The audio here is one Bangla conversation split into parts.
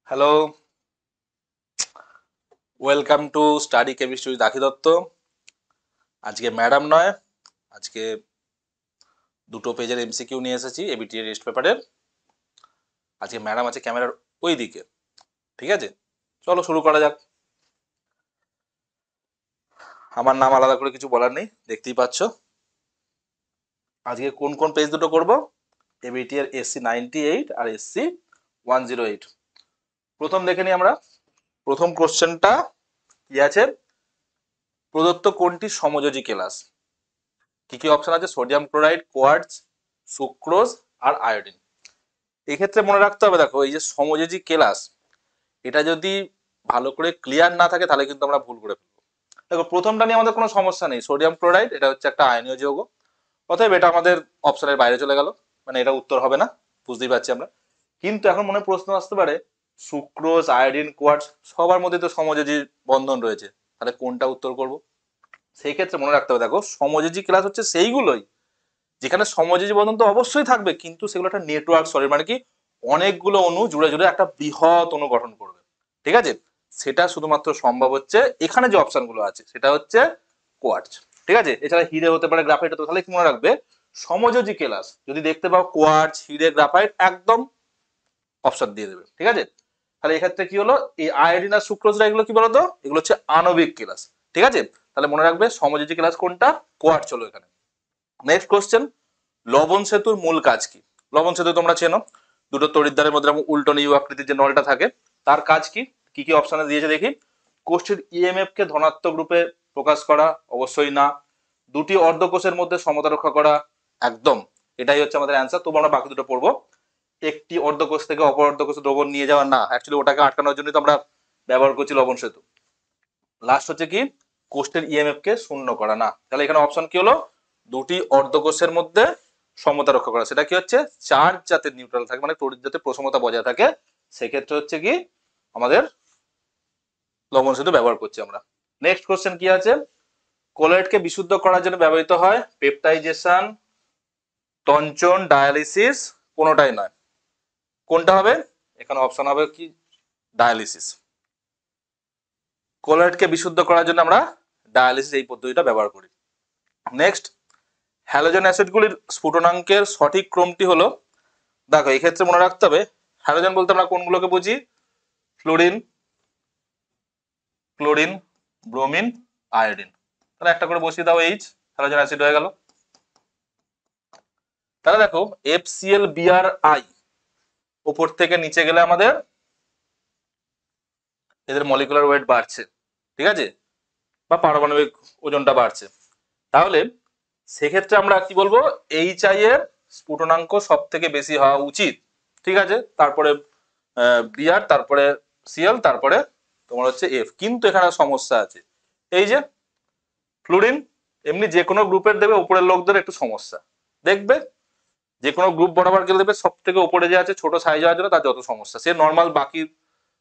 Hello, welcome to study chemistry Dakhi Dutta. আজকে ম্যাডাম নয়, আজকে দুটো পেজের এমসিকিউ নিয়ে এসেছি এবিটি এর টেস্ট পেপারের। আজকে ম্যাডাম আছে ক্যামেরার ওই দিকে, ঠিক আছে? চলো শুরু করা যাক। আমার নাম আলাদা করে কিছু বলার নেই, দেখতেই পাচ্ছ। আজকে কোন কোন পেজ দুটো করব? এবিটি এর এসসি 98 আর এসসি 108। প্রথম দেখে নিই আমরা। প্রথম কোশ্চেনটা কি আছে? প্রদত্ত কোনটি সমযোজী কেলাস? কি কি অপশন আছে? সোডিয়াম ক্লোরাইড, কোয়ার্টজ, সুক্রোজ আর আয়োডিন। এক্ষেত্রে মনে রাখতে হবে, দেখো এই যে সমযোজী কেলাস, এটা যদি ভালো করে ক্লিয়ার না থাকে তাহলে কিন্তু আমরা ভুল করে ফেলবো। দেখো প্রথমটা নিয়ে আমাদের কোনো সমস্যা নেই, সোডিয়াম ক্লোরাইড এটা হচ্ছে একটা আয়নীয় যৌগ, অতএব এটা আমাদের অপশনের বাইরে চলে গেল, মানে এটা উত্তর হবে না, বুঝতেই পারছি আমরা। কিন্তু এখন মনে প্রশ্ন আসতে পারে, সুক্রোজ, আয়োডিন, কোয়ার্টজ সবার মধ্যে তো সমযোজী বন্ধন রয়েছে, তাহলে কোনটা উত্তর করব? সেই ক্ষেত্রে মনে রাখতে হবে, দেখো সমযোজী ক্লাস হচ্ছে সেইগুলোই যেখানে সমযোজী বন্ধন তো অবশ্যই থাকবে, কিন্তু সেগুলো একটা নেটওয়ার্ক সরি, মানে কি অনেকগুলো অণু জুড়ে জুড়ে একটা বৃহৎ অণু গঠন করবে, ঠিক আছে? সেটা শুধুমাত্র সম্ভব হচ্ছে এখানে যে অপশনগুলো আছে, সেটা হচ্ছে কোয়ার্টজ, ঠিক আছে? এছাড়া হিরে হতে পারে, গ্রাফাইট হতে পারে। তাহলে কি মনে রাখবে, সমযোজী কেলাস যদি দেখতে পাও কোয়ার্টজ, হিরে, গ্রাফাইট, একদম অপশন দিয়ে দেবে, ঠিক আছে? তাহলে এক্ষেত্রে কি হলো, এই আয়োডিন আর সুক্রোজরা এগুলো কি বলতো, এগুলো হচ্ছে আণবিক কেলাস, ঠিক আছে? তাহলে মনে রাখবে সমযোজী কেলাস কোনটা, কোয়ার্টজ হলো এখানে। নেক্সট কোশ্চেন, লবণ সেতুর মূল কাজ কি? লবণ সেতু তোমরা চেনো, দুটো তড়িৎদ্বারের মধ্যে উল্টো ইউ আকৃতির যে নলটা থাকে, তার কাজ কি? কি কি অপশনে দিয়েছে দেখি। কোষ্ঠীর ইএমএফ কে ধনাত্মক রূপে প্রকাশ করা, অবশ্যই না। দুটি অর্ধকোষের মধ্যে সমতা রক্ষা করা, একদম, এটাই হচ্ছে আমাদের অ্যান্সার। তবু আমরা বাকি দুটো পড়বো। একটি অর্ধকোষ থেকে অপর অর্ধকোষে দ্রবণ নিয়ে যাওয়া, না, অ্যাকচুয়ালি ওটাকে আটকানোর জন্য তো আমরা ব্যবহার করছি লবণ সেতু। লাস্ট হচ্ছে কি, কোষ্ঠের ইএমএফ কে শূন্য করা, না। তাহলে এখানে অপশন কি হলো, দুটি অর্ধকোষের মধ্যে সমতা রক্ষা করা, সেটা কি হচ্ছে চার্জ যাতে নিউট্রাল থাকে, মানে তড়িৎ যাতে প্রসমতা বজায় থাকে, সেক্ষেত্রে হচ্ছে কি আমাদের লবণ সেতু ব্যবহার করছি আমরা। নেক্সট কোশ্চেন কি আছে, কোলয়েডকে বিশুদ্ধ করার জন্য ব্যবহৃত হয় পেপটাইজেশন, তঞ্চন, ডায়ালিসিস, কোনোটাই নয়। কোনটা হবে? এখানে অপশন হবে কি ডায়ালিসিস। কোলয়েডকে বিশুদ্ধ করার জন্য আমরা ডায়ালিসিস এই পদ্ধতিটা ব্যবহার করি। নেক্সট, হ্যালোজেন অ্যাসিডগুলির স্ফুটনাঙ্কের সঠিক ক্রমটি হলো, দেখো এই ক্ষেত্রে মনে রাখতে হবে, হ্যালোজেন বলতে আমরা কোনগুলোকে বুঝি? Fluorine, chlorine, bromine, iodine. তাহলে একটা করে বসিয়ে দাও, এইচ, হ্যালোজেন অ্যাসিড হয়ে গেল। তাহলে দেখো এফসিএল বিআর আই উপর থেকে নিচে গেলে আমাদের এদের মলিকুলার ওয়েট বাড়ছে, ঠিক আছে, বা পারমাণবিক ওজনটা বাড়ছে। তাহলে সেক্ষেত্রে আমরা কি বলবো, এইচ আই এর স্ফুটনাঙ্ক সব থেকে বেশি হওয়া উচিত, ঠিক আছে? তারপরে বিআর, তারপরে সিএল, তারপরে তোমার হচ্ছে এফ। কিন্তু এখানে সমস্যা আছে, এই যে ফ্লুরিন এমনি যে কোনো গ্রুপের দেবে উপরের লোকদের একটু সমস্যা, দেখবে যে কোনো গ্রুপ বরাবর গেলে দেবে সব থেকে উপরে যে আছে ছোট সাইজ হওয়ার জন্য তার যত সমস্যা, সে নর্মাল বাকি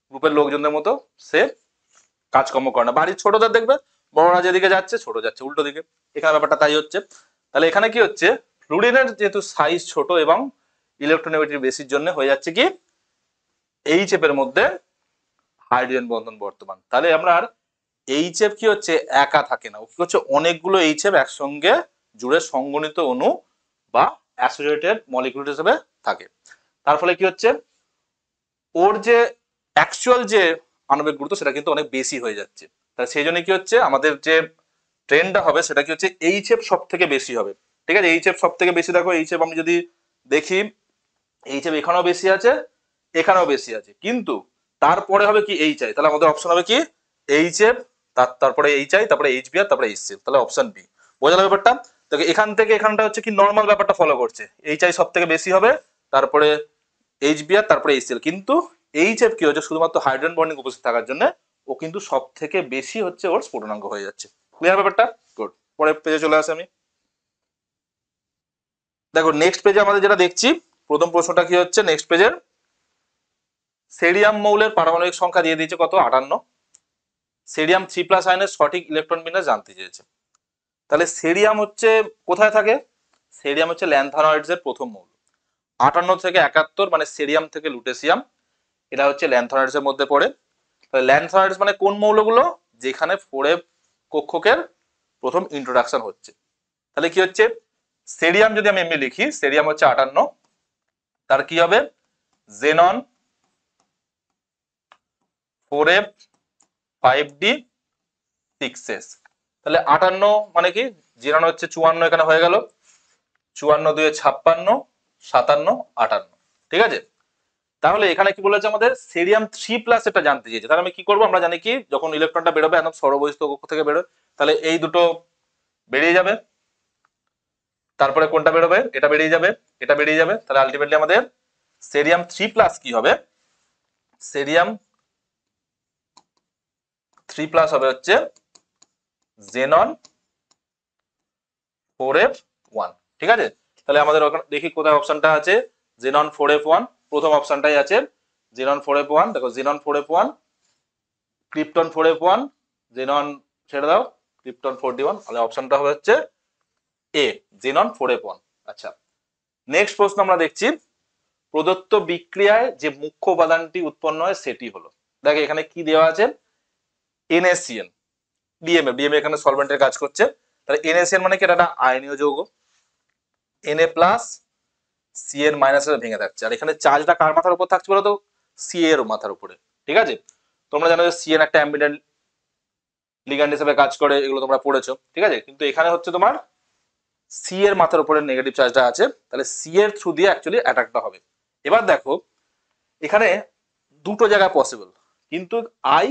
গ্রুপের লোকজনদের মতো সে কাজকর্ম করে না। বাড়ির ছোটদের দেখবে বড়রা যেদিকে যাচ্ছে ছোট যাচ্ছে উল্টো দিকে, এখানে ব্যাপারটা তাই হচ্ছে। তাহলে এখানে কি হচ্ছে, ফ্লুরিনের যেহেতু সাইজ ছোট এবং ইলেকট্রোনেগেটিভ বেশির জন্য হয়ে যাচ্ছে কি এইচ এফ এর মধ্যে হাইড্রোজেন বন্ধন বর্তমান। তাহলে আমরা আর এইচ এফ কি হচ্ছে একা থাকে না, কি হচ্ছে অনেকগুলো এইচ এফ একসঙ্গে জুড়ে সংগঠিত অণু বা অ্যাসোসিয়েটেড মলিকিউল হিসেবে থাকে। তার ফলে কি হচ্ছে, ওর যে অ্যাকচুয়াল যে আণবিক গুরুত্ব সেটা কিন্তু অনেক বেশি হয়ে যাচ্ছে। তাহলে সেই জন্য কি হচ্ছে, আমাদের যে ট্রেনটা হবে সেটা কি হচ্ছে এইচ এফ সব থেকে বেশি হবে, ঠিক আছে? এইচ এফ সব থেকে বেশি, দেখো এইচ এফ আমি যদি দেখি, এইচ এফ এখানেও বেশি আছে, এখানেও বেশি আছে, কিন্তু তারপরে হবে কি এইচ আই। তাহলে আমাদের অপশন হবে কি এইচ এফ, তারপরে এইচ আই, তারপরে এইচ বি আর তারপরে এইচ সি। তাহলে অপশন বি। বোঝা গেল ব্যাপারটা? দেখো এখান থেকে এখানটা হচ্ছে কি নর্মাল ব্যাপারটা ফলো করছে, এইচ আই সব থেকে বেশি হবে, তারপরে এইচ বি আর তারপরে এইচ সি। কিন্তু এইচ এফ কি হচ্ছে শুধুমাত্র হাইড্রোজেন বন্ডিং উপস্থিত থাকার জন্য ও কিন্তু সব থেকে বেশি হচ্ছে ওর স্ফুটনাঙ্ক হয়ে যাচ্ছে। ক্লিয়ার ব্যাপারটা? গুড। পরের পেজে চলে আসে আমি। দেখো নেক্সট পেজে আমাদের যেটা দেখছি, প্রথম প্রশ্নটা কি হচ্ছে নেক্সট পেজের, সেরিয়াম মৌলের পারমাণবিক সংখ্যা দিয়ে দিয়েছে কত, 58। সেরিয়াম 3+ আয়নের সঠিক ইলেকট্রন বিন্যাস জানতে চেয়েছে। তাহলে সেরিয়াম হচ্ছে কোথায় থাকে, সেরিয়াম হচ্ছে ল্যান্থানয়েডস এর প্রথম মৌল। 58 থেকে 71 মানে সেরিয়াম থেকে লুটেসিয়াম, এটা হচ্ছে ল্যান্থোনাইডস এর মধ্যে পড়ে। তাহলে ল্যান্থোনাইডস মানে কোন মৌলগুলো, যেখানে 4f কক্ষকের প্রথম ইন্ট্রোডাকশন হচ্ছে। তাহলে কি হচ্ছে, সেরিয়াম যদি আমি এমনি লিখি, সেরিয়াম হচ্ছে 58, তার কি হবে জেনন 4f 5d 6s। তাহলে 58 মানে কি, জেনন হচ্ছে 54, এখানে হয়ে গেল 54 2 56, 57 58, ঠিক আছে। তাহলে এখানে কি বলেছে আমাদের সেরিয়াম 3+ এটা জানতে চেয়েছে। তাহলে আমি কি করবো, আমরা জানি কি যখন ইলেকট্রনটা বেরোবে একদম সরবহিষ্ঠ কক্ষ থেকে বেরোবে, তাহলে এই দুটো বেরিয়ে যাবে, তারপরে কোনটা বেরোবে, এটা বেরিয়ে যাবে, এটা বেরিয়ে যাবে। তাহলে আলটিমেটলি আমাদের সেরিয়াম 3+ কি হবে, সেরিয়াম 3+ হবে হচ্ছে জেনন 4f1, ঠিক আছে। তাহলে আমাদের ওখানে দেখি কোথায় অপশনটা আছে, জেনন 4f1 প্রথম অপশনটাই আছে, জেনন 4f1। দেখো xenon 4f1, krypton 4f1, xenon ছেড়ে দাও, ক্রিপ্টন 41। তাহলে অপশনটা হবে হচ্ছে এ, জেনন 4f1। আচ্ছা, নেক্সট প্রশ্ন আমরা দেখছি, প্রদত্ত বিক্রিয়ায় যে মুখ্য উপাদানটি উৎপন্ন হয় সেটি হলো। দেখো এখানে কি দেওয়া আছে, NaCN, বিএমএ এখানে সলভেন্টের কাজ করছে। তাহলে NaCN মানে কি, এটা একটা আয়নীয় যৌগ, Na+ Cn- এর ভেঙে থাকছে। আর এখানে চার্জটা কার মাথার উপর থাকছে বলো তো, Ca এর মাথার উপরে, ঠিক আছে। তোমরা জানো যে Cn একটা অ্যাম্বিডেন্ট লিগ্যান্ড হিসেবে কাজ করে, এগুলো তোমরা পড়েছো, ঠিক আছে। কিন্তু এখানে হচ্ছে তোমার C এর মাথার উপরে নেগেটিভ চার্জটা আছে, তাহলে C এর থ্রু দিয়ে অ্যাকচুয়ালি অ্যাটাকটা হবে। এবার দেখো এখানে দুটো জায়গা পসিবল, কিন্তু আই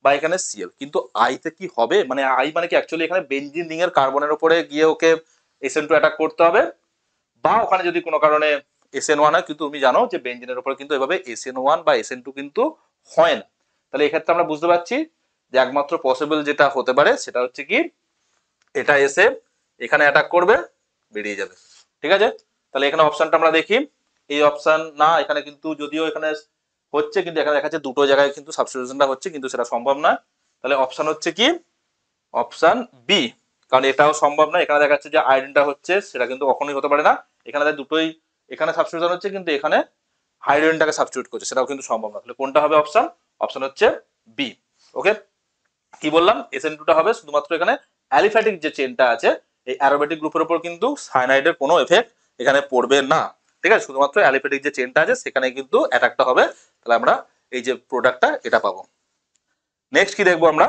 বা এখানে Cl, কিন্তু আইতে কি হবে, মানে আই মানে কি অ্যাকচুয়ালি এখানে বেনজিন রিং এর কার্বনের উপরে গিয়ে ওকে SN2 অ্যাটাক করতে হবে, বা ওখানে যদি কোনো কারণে SN1 হয়, কিন্তু তুমি জানো যে বেনজিনের উপরে কিন্তু এভাবে SN1 বা SN2 কিন্তু হয় না। তাহলে এক্ষেত্রে আমরা বুঝতে পারছি যে একমাত্র পসিবল যেটা হতে পারে সেটা হচ্ছে কি, এটা এসে এখানে অ্যাটাক করবে, বেরিয়ে যাবে, ঠিক আছে। তাহলে এখানে অপশনটা আমরা দেখি, এই অপশন না, এখানে কিন্তু যদিও এখানে হচ্ছে, কিন্তু এখানে দেখা যাচ্ছে দুটো জায়গায় কিন্তু সাবস্টিটিউশনটা হচ্ছে, কিন্তু সেটা সম্ভব না। তাহলে অপশন হচ্ছে কি, অপশন বি, কারণ এটাও সম্ভব না। এখানে দেখা যাচ্ছে যে আয়োডিনটা হচ্ছে, সেটা কিন্তু কখনোই হতে পারে না। এখানে দুটোই, এখানে সাবস্টিটিউশন হচ্ছে কিন্তু এখানে হাইড্রোজেনটাকে সাবস্টিটিউট করছে, সেটাও কিন্তু সম্ভব না। তাহলে কোনটা হবে অপশন, অপশন হচ্ছে বি। ওকে, কি বললাম, SN2 টা হবে শুধুমাত্র এখানে অ্যালিফ্যাটিক যে চেনটা আছে, এই অ্যারোমেটিক গ্রুপের উপর কিন্তু সায়ানাইডের কোনো এফেক্ট এখানে পড়বে না, ঠিক আছে। শুধুমাত্র অ্যালিফ্যাটিক যে চেনটা আছে সেখানে কিন্তু অ্যাটাকটা হবে। তাহলে আমরা এই যে প্রোডাক্টটা এটা পাবো। নেক্সট কি দেখবো আমরা,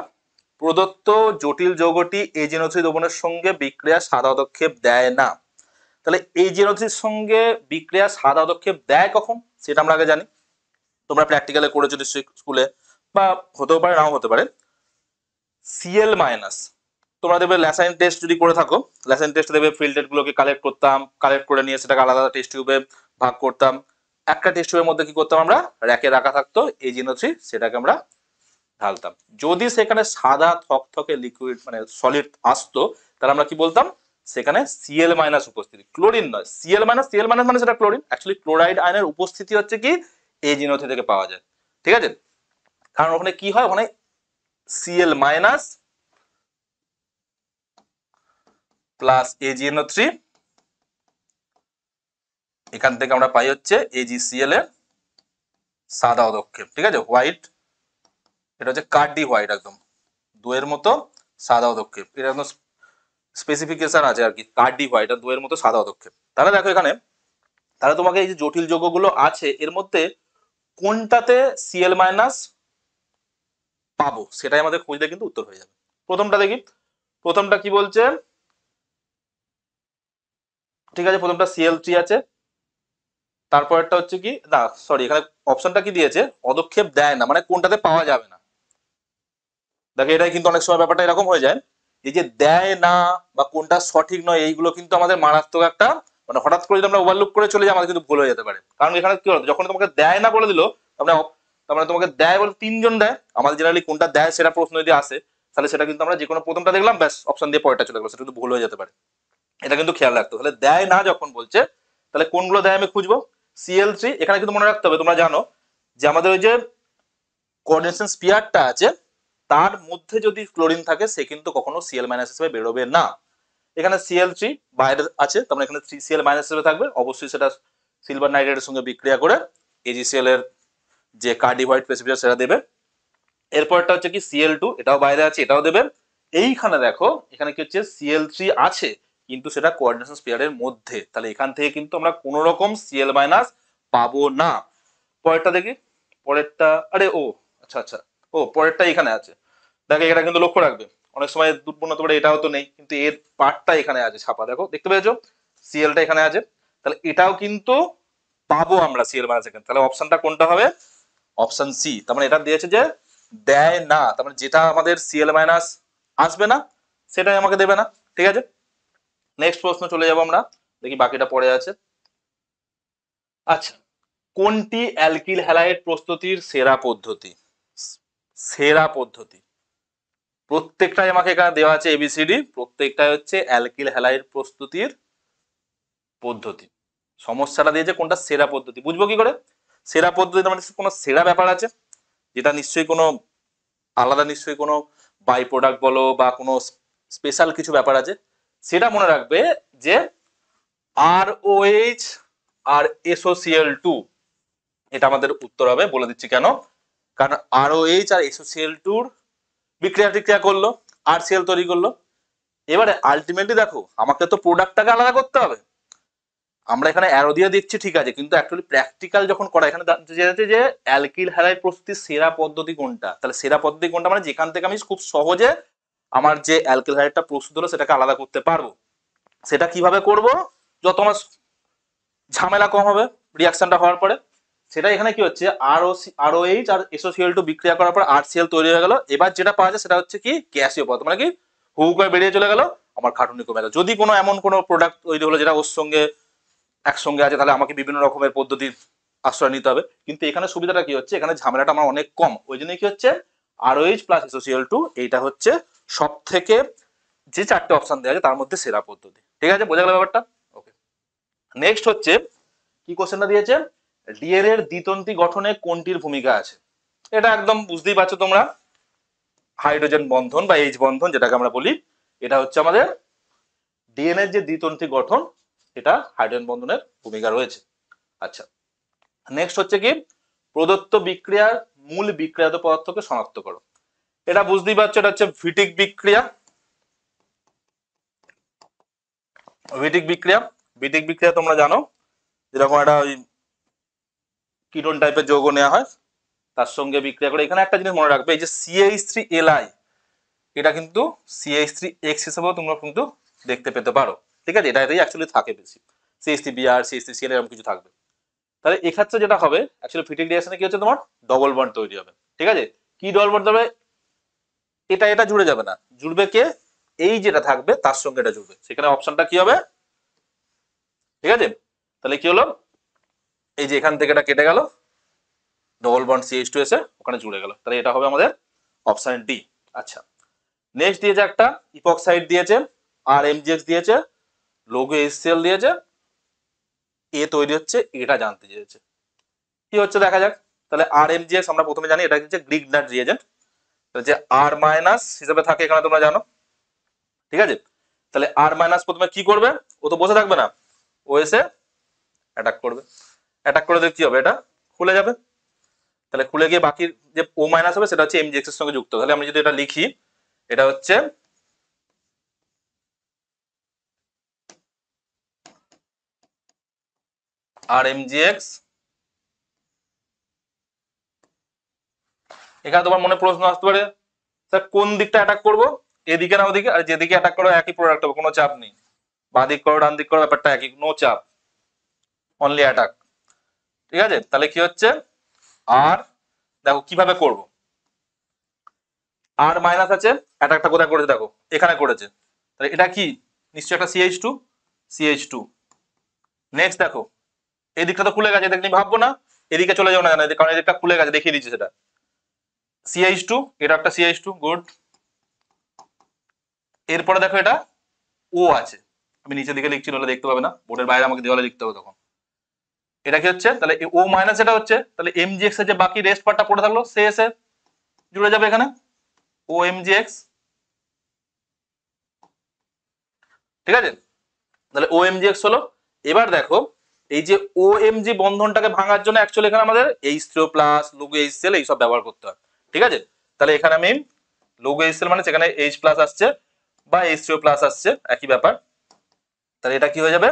প্রদত্ত জটিল যৌগটি এজেনোথ্রি দ্রবণের সঙ্গে বিক্রিয়া সাদা পদক্ষেপ দেয় না। তাহলে এজেনোথ্রির সঙ্গে বিক্রিয়া সাদা পদক্ষেপ দেয় কখন, সেটা আমরা আগে জানি। তোমরা প্র্যাকটিক্যালে করেছো স্কুলে, বা হতেও পারে নাও হতে পারে। Cl-, তোমরা দেখবে ল্যাসাইন টেস্ট যদি করে থাকো, ল্যাসাইন টেস্ট দেখবে ফিল্টার গুলোকে কালেক্ট করতাম, কালেক্ট করে নিয়ে সেটাকে আলাদা টেস্ট টিউবে ভাগ করতাম। একটা টেস্ট টিউবের মধ্যে কি করতাম আমরা, র্যাকে রাখা থাকতো এজিনোথ্রি, সেটাকে আমরা ঢালতাম। যদি সেখানে সাদা থকথকে লিকুইড মানে সলিড আসতো, তাহলে আমরা কি বলতাম, সেখানে Cl- উপস্থিতি, ক্লোরিন নয়, Cl- মানে সেটা ক্লোরিন, অ্যাকচুয়ালি ক্লোরাইড আয়নের উপস্থিতি হচ্ছে কি এজিনোথ্রি থেকে পাওয়া যায়, ঠিক আছে। কারণ ওখানে কি হয়, ওখানে Cl- প্লাস AgNO3, এখান থেকে আমরা পাই হচ্ছে AgCl এর সাদা পদক্ষেপ, ঠিক আছে, হোয়াইট, এটা হচ্ছে কার্ডি হোয়াইট, একদম দইয়ের মতো সাদা পদক্ষেপ, এটা একদম স্পেসিফিকেশন আছে আর কি, কার্ডি হোয়াইট আর দইয়ের মতো সাদা পদক্ষেপ। তাহলে দেখো এখানে, তাহলে তোমাকে এই যে জটিল যৌগগুলো আছে এর মধ্যে কোনটাতে Cl- পাবো সেটাই আমাদের খুঁজলে কিন্তু উত্তর হয়ে যাবে। প্রথমটা দেখি, প্রথমটা কি বলছে, ঠিক আছে, প্রথমটা Cl3 আছে, তারপরটা হচ্ছে কি, না সরি, এখানে অপশনটা কি দিয়েছে, পদক্ষেপ দেয় না, মানে কোনটাতে পাওয়া যাবে না। দেখো এটাই কিন্তু অনেক সময় ব্যাপারটা এরকম হয়ে যায়, এই যে দেয় না বা কোনটা সঠিক নয়, এইগুলো কিন্তু আমাদের মারাত্মক একটা, মানে হঠাৎ করে যদি আমরা ওভারলুক করে চলে যাই, আমাদের কিন্তু ভুল হয়ে যেতে পারে। কারণ এখানে কি হলো, যখন তোমাকে দেয় না বলে দিল, তার মানে তোমাকে দেয় বলে 3জন দেয়, আমাদের জেনারেলি কোনটা দেয় সেটা প্রশ্ন যদি আসে, তাহলে সেটা কিন্তু আমরা যে কোনো প্রথমটা দেখলাম, ব্যাস অপশন দিয়ে পরেরটা চলে গেলো, সেটা কিন্তু ভুল হয়ে যেতে পারে। এটা কিন্তু খেয়াল রাখতে হবে। তাহলে দেয় না যখন বলছে, তাহলে কোনগুলো দেয় আমি খুঁজবো, Cl3, এখানে কিন্তু মনে রাখতে হবে, তোমরা জানো যে আমাদের ওই যে কোঅর্ডিনেশন স্পিয়ারটা আছে, তার মধ্যে যদি ক্লোরিন থাকে সে কিন্তু কখনো Cl- হিসেবে বেরোবে না। এখানে Cl3 বাইরে আছে, তার মানে এখানে 3Cl- হিসেবে থাকবে, অবশ্যই সেটা সিলভার নাইট্রেটের সঙ্গে বিক্রিয়া করে AgCl এর যে কার্ডিভয়েড প্রেসিপিটাস সেটা দেবে। এরপরটা হচ্ছে কি Cl2, এটাও বাইরে আছে, এটাও দেবে। এইখানে দেখো এখানে কি হচ্ছে Cl3 আছে কিন্তু সেটা কোঅর্ডিনেশন স্পেয়ারের মধ্যে, তাহলে এখান থেকে কিন্তু আমরা কোনো রকম Cl- পাবো না। পরেরটা দেখি, পরেরটা আরে ও আচ্ছা আচ্ছা, ও পরেরটা এখানে আছে। দেখো এটা কিন্তু লক্ষ্য রাখবে, অনেক সময় দুর্বলতা করে এটাও তো নেই কিন্তু এর পার্টটা এখানে আছে ছাপা, দেখো দেখতে পেয়েছো Clটা এখানে আছে, তাহলে এটাও কিন্তু পাবো আমরা Cl- এখানে। তাহলে অপশনটা কোনটা হবে? Option C. তার মানে এটা দিয়েছে যে দেয় না, তার মানে যেটা আমাদের Cl- আসবে না সেটাই আমাকে দেবে না। ঠিক আছে, নেক্সট প্রশ্ন চলে যাবো আমরা, দেখি বাকিটা পড়ে আছে। আচ্ছা, কোনটি অ্যালকিল হ্যালাইড প্রস্তুতির সেরা পদ্ধতি? সেরা পদ্ধতি প্রত্যেকটাই আমাকে এখানে দেওয়া আছে এবিসিডি, প্রত্যেকটাই হচ্ছে অ্যালকিল হ্যালাইড প্রস্তুতির পদ্ধতি। সমস্যাটা দিয়েছে কোনটা সেরা পদ্ধতি, বুঝবো কি করে? সেরা পদ্ধতি মানে কোনো সেরা ব্যাপার আছে যেটা নিশ্চয়ই কোনো আলাদা, নিশ্চয়ই কোনো বাই প্রোডাক্ট বলো বা কোনো স্পেশাল কিছু ব্যাপার আছে। সেটা মনে রাখবে যে ROH আর SOCl2, এটা আমাদের উত্তর হবে। বলে দিচ্ছি কেন, কারণ ROH আর SOCl2 বিক্রিয়া টিক্রিয়া করলো, RCl তৈরি করলো। এবারে আলটিমেটলি দেখো আমাকে তো প্রোডাক্টটাকে আলাদা করতে হবে। আমরা এখানে অ্যারো দিয়ে দিচ্ছি ঠিক আছে, কিন্তু অ্যাকচুয়ালি প্র্যাকটিক্যাল যখন করা এখানে যাচ্ছে যে অ্যালকিল হ্যালাইড প্রস্তুতির সেরা পদ্ধতি কোনটা, তাহলে সেরা পদ্ধতি কোনটা মানে যেখান থেকে আমি খুব সহজে আমার যে অ্যালকিল হ্যালাইডটা প্রস্তুত হলো সেটাকে আলাদা করতে পারবো। সেটা কিভাবে করব? যত আমার ঝামেলা কম হবে রিয়াকশনটা হওয়ার পরে। সেটা এখানে কি হচ্ছে, ROH আর SOCl2 বিক্রিয়া করার পর RCl তৈরি হয়ে গেল। এবার যেটা পাওয়া যায় সেটা হচ্ছে কি গ্যাসীয় পদার্থ, মানে কি হু করে বেরিয়ে চলে গেল, আমার খাটুনি কমে গেল। যদি কোনো এমন কোনো প্রোডাক্ট তৈরি হলো যেটা ওর সঙ্গে একসঙ্গে আছে তাহলে আমাকে বিভিন্ন রকমের পদ্ধতির আশ্রয় নিতে হবে। কিন্তু এখানে সুবিধাটা কি হচ্ছে, এখানে ঝামেলাটা আমার অনেক কম, ওই জন্য কি হচ্ছে ROH প্লাস SOCl2 এইটা হচ্ছে সব থেকে যে চারটে অপশন দেওয়া আছে তার মধ্যে সেরা পদ্ধতি। ঠিক আছে, বোঝা গেল ব্যাপারটা? ওকে, নেক্সট হচ্ছে কি কোশ্চেনটা দিয়েছে, ডিএনএ এর দ্বিতন্ত্রী গঠনে কোনটির ভূমিকা আছে? এটা একদম বুঝতেই পারছো তোমরা, হাইড্রোজেন বন্ধন বা এইচ বন্ধন যেটাকে আমরা বলি, এটা হচ্ছে আমাদের ডিএনএ এর যে দ্বিতন্ত্রী গঠন, এটা হাইড্রোজেন বন্ধনের ভূমিকা রয়েছে। আচ্ছা, নেক্সট হচ্ছে কি প্রদত্ত বিক্রিয়ার মূল বিক্রিয়াত পদার্থকে শনাক্ত করো। এটা বুঝতেই পারছো, এটা হচ্ছে ভিটিক বিক্রিয়া। ভিটিক বিক্রিয়া, ভিটিক বিক্রিয়া তোমরা জানো যেরকম একটা ওই কিটোন টাইপের যৌগ নেওয়া হয় তার সঙ্গে বিক্রিয়া করে। এখানে একটা জিনিস মনে রাখবে, এই যে CH3Li, এটা কিন্তু CH3X হিসেবেও তোমরা কিন্তু দেখতে পেতে পারো। ঠিক আছে, এটাই অ্যাকচুয়ালি থাকে বেশি, CH3Br CH3Cl এরকম কিছু থাকবে। তাহলে এক্ষেত্রে যেটা হবে অ্যাকচুয়ালি ফিটিং রিঅ্যাকশনে কি হচ্ছে, তোমার ডবল বন্ড তৈরি হবে। ঠিক আছে, কি ডবল বন্ড হবে, এটা এটা জুড়ে যাবে না, জুড়বে কে, এই যেটা থাকবে তার সঙ্গে এটা জুড়বে। সেখানে অপশনটা কি হবে? ঠিক আছে, তাহলে কি হলো, এই যে এখান থেকে এটা কেটে গেল, ডবল বন্ড CH2 এসে ওখানে জুড়ে গেল, তাহলে এটা হবে আমাদের অপশন ডি। আচ্ছা, নেক্সট দিয়েছে একটা ইপক্সাইড দিয়েছে, আর MgX দিয়েছে, লোগো HCl দিয়েছে, এ তৈরি হচ্ছে, এটা জানতে চেয়েছে। কি হচ্ছে দেখা যাক। তাহলে RMgX আমরা প্রথমে জানি এটা হচ্ছে গ্রিগনার রিয়েজেন্ট, যে আর মাইনাস হিসেবে থাকে এখানে তোমরা জানো। ঠিক আছে, তাহলে আর মাইনাস প্রথমে কি করবে, ও তো বসে থাকবে না, ও এসে অ্যাটাক করবে। অ্যাটাক করে কি হবে, এটা খুলে যাবে। তাহলে খুলে গিয়ে বাকি যে ও মাইনাস হবে সেটা হচ্ছে MgX এর সঙ্গে যুক্ত। তাহলে আমি যদি এটা লিখি, এটা হচ্ছে RMgX। এখানে তোমার মনে প্রশ্ন আসতে পারে, স্যার কোন দিকটা অ্যাটাক করবো, এদিকে না ওদিকে? আর যেদিকে অ্যাটাক করো একই প্রোডাক্ট হবে, কোনো চাপ নেই। বাঁ দিক করো ডান দিক করো ব্যাপারটা একই, নো চাপ, অনলি অ্যাটাক। ঠিক আছে, তাহলে কি হচ্ছে, আর দেখো কিভাবে করব, আর মাইনাস আছে, অ্যাটাকটা কোথায় করেছে দেখো, এখানে করেছে, তাহলে এটা কি নিশ্চয়ই একটা CH2, CH2। নেক্সট দেখো এই দিকটা তো খুলে গেছে, এটা নিয়ে ভাববো না, এদিকে চলে যাও না কেন, কারণ এই দিকটা খুলে গেছে, দেখিয়ে দিচ্ছি সেটা। CH2, এটা একটা CH2, গুড। এরপরে দেখো এটা ও আছে, আমি নিচের দিকে লিখছি নাহলে দেখতে পাবে না, বোর্ডের বাইরে আমাকে দেওয়ালে লিখতে হবে তখন। এটা কি হচ্ছে, তাহলে ও মাইনাস এটা হচ্ছে, তাহলে MgX এর যে বাকি রেস্ট পার্টটা পড়ে থাকলো সে এসে জুড়ে যাবে এখানে, ও MgX। ঠিক আছে, তাহলে ও MgX হলো। এবার দেখো এই যে OMG বন্ধনটাকে ভাঙার জন্য অ্যাকচুয়ালি এখানে আমাদের H3O প্লাস লঘু HCl এইসব ব্যবহার করতে হয়, ঠিক আছে। তাহলে এখানে আমি লঘু HCl মানে সেখানে H প্লাস আসছে বা H3O প্লাস আসছে, একই ব্যাপার। তাহলে এটা কি হয়ে যাবে,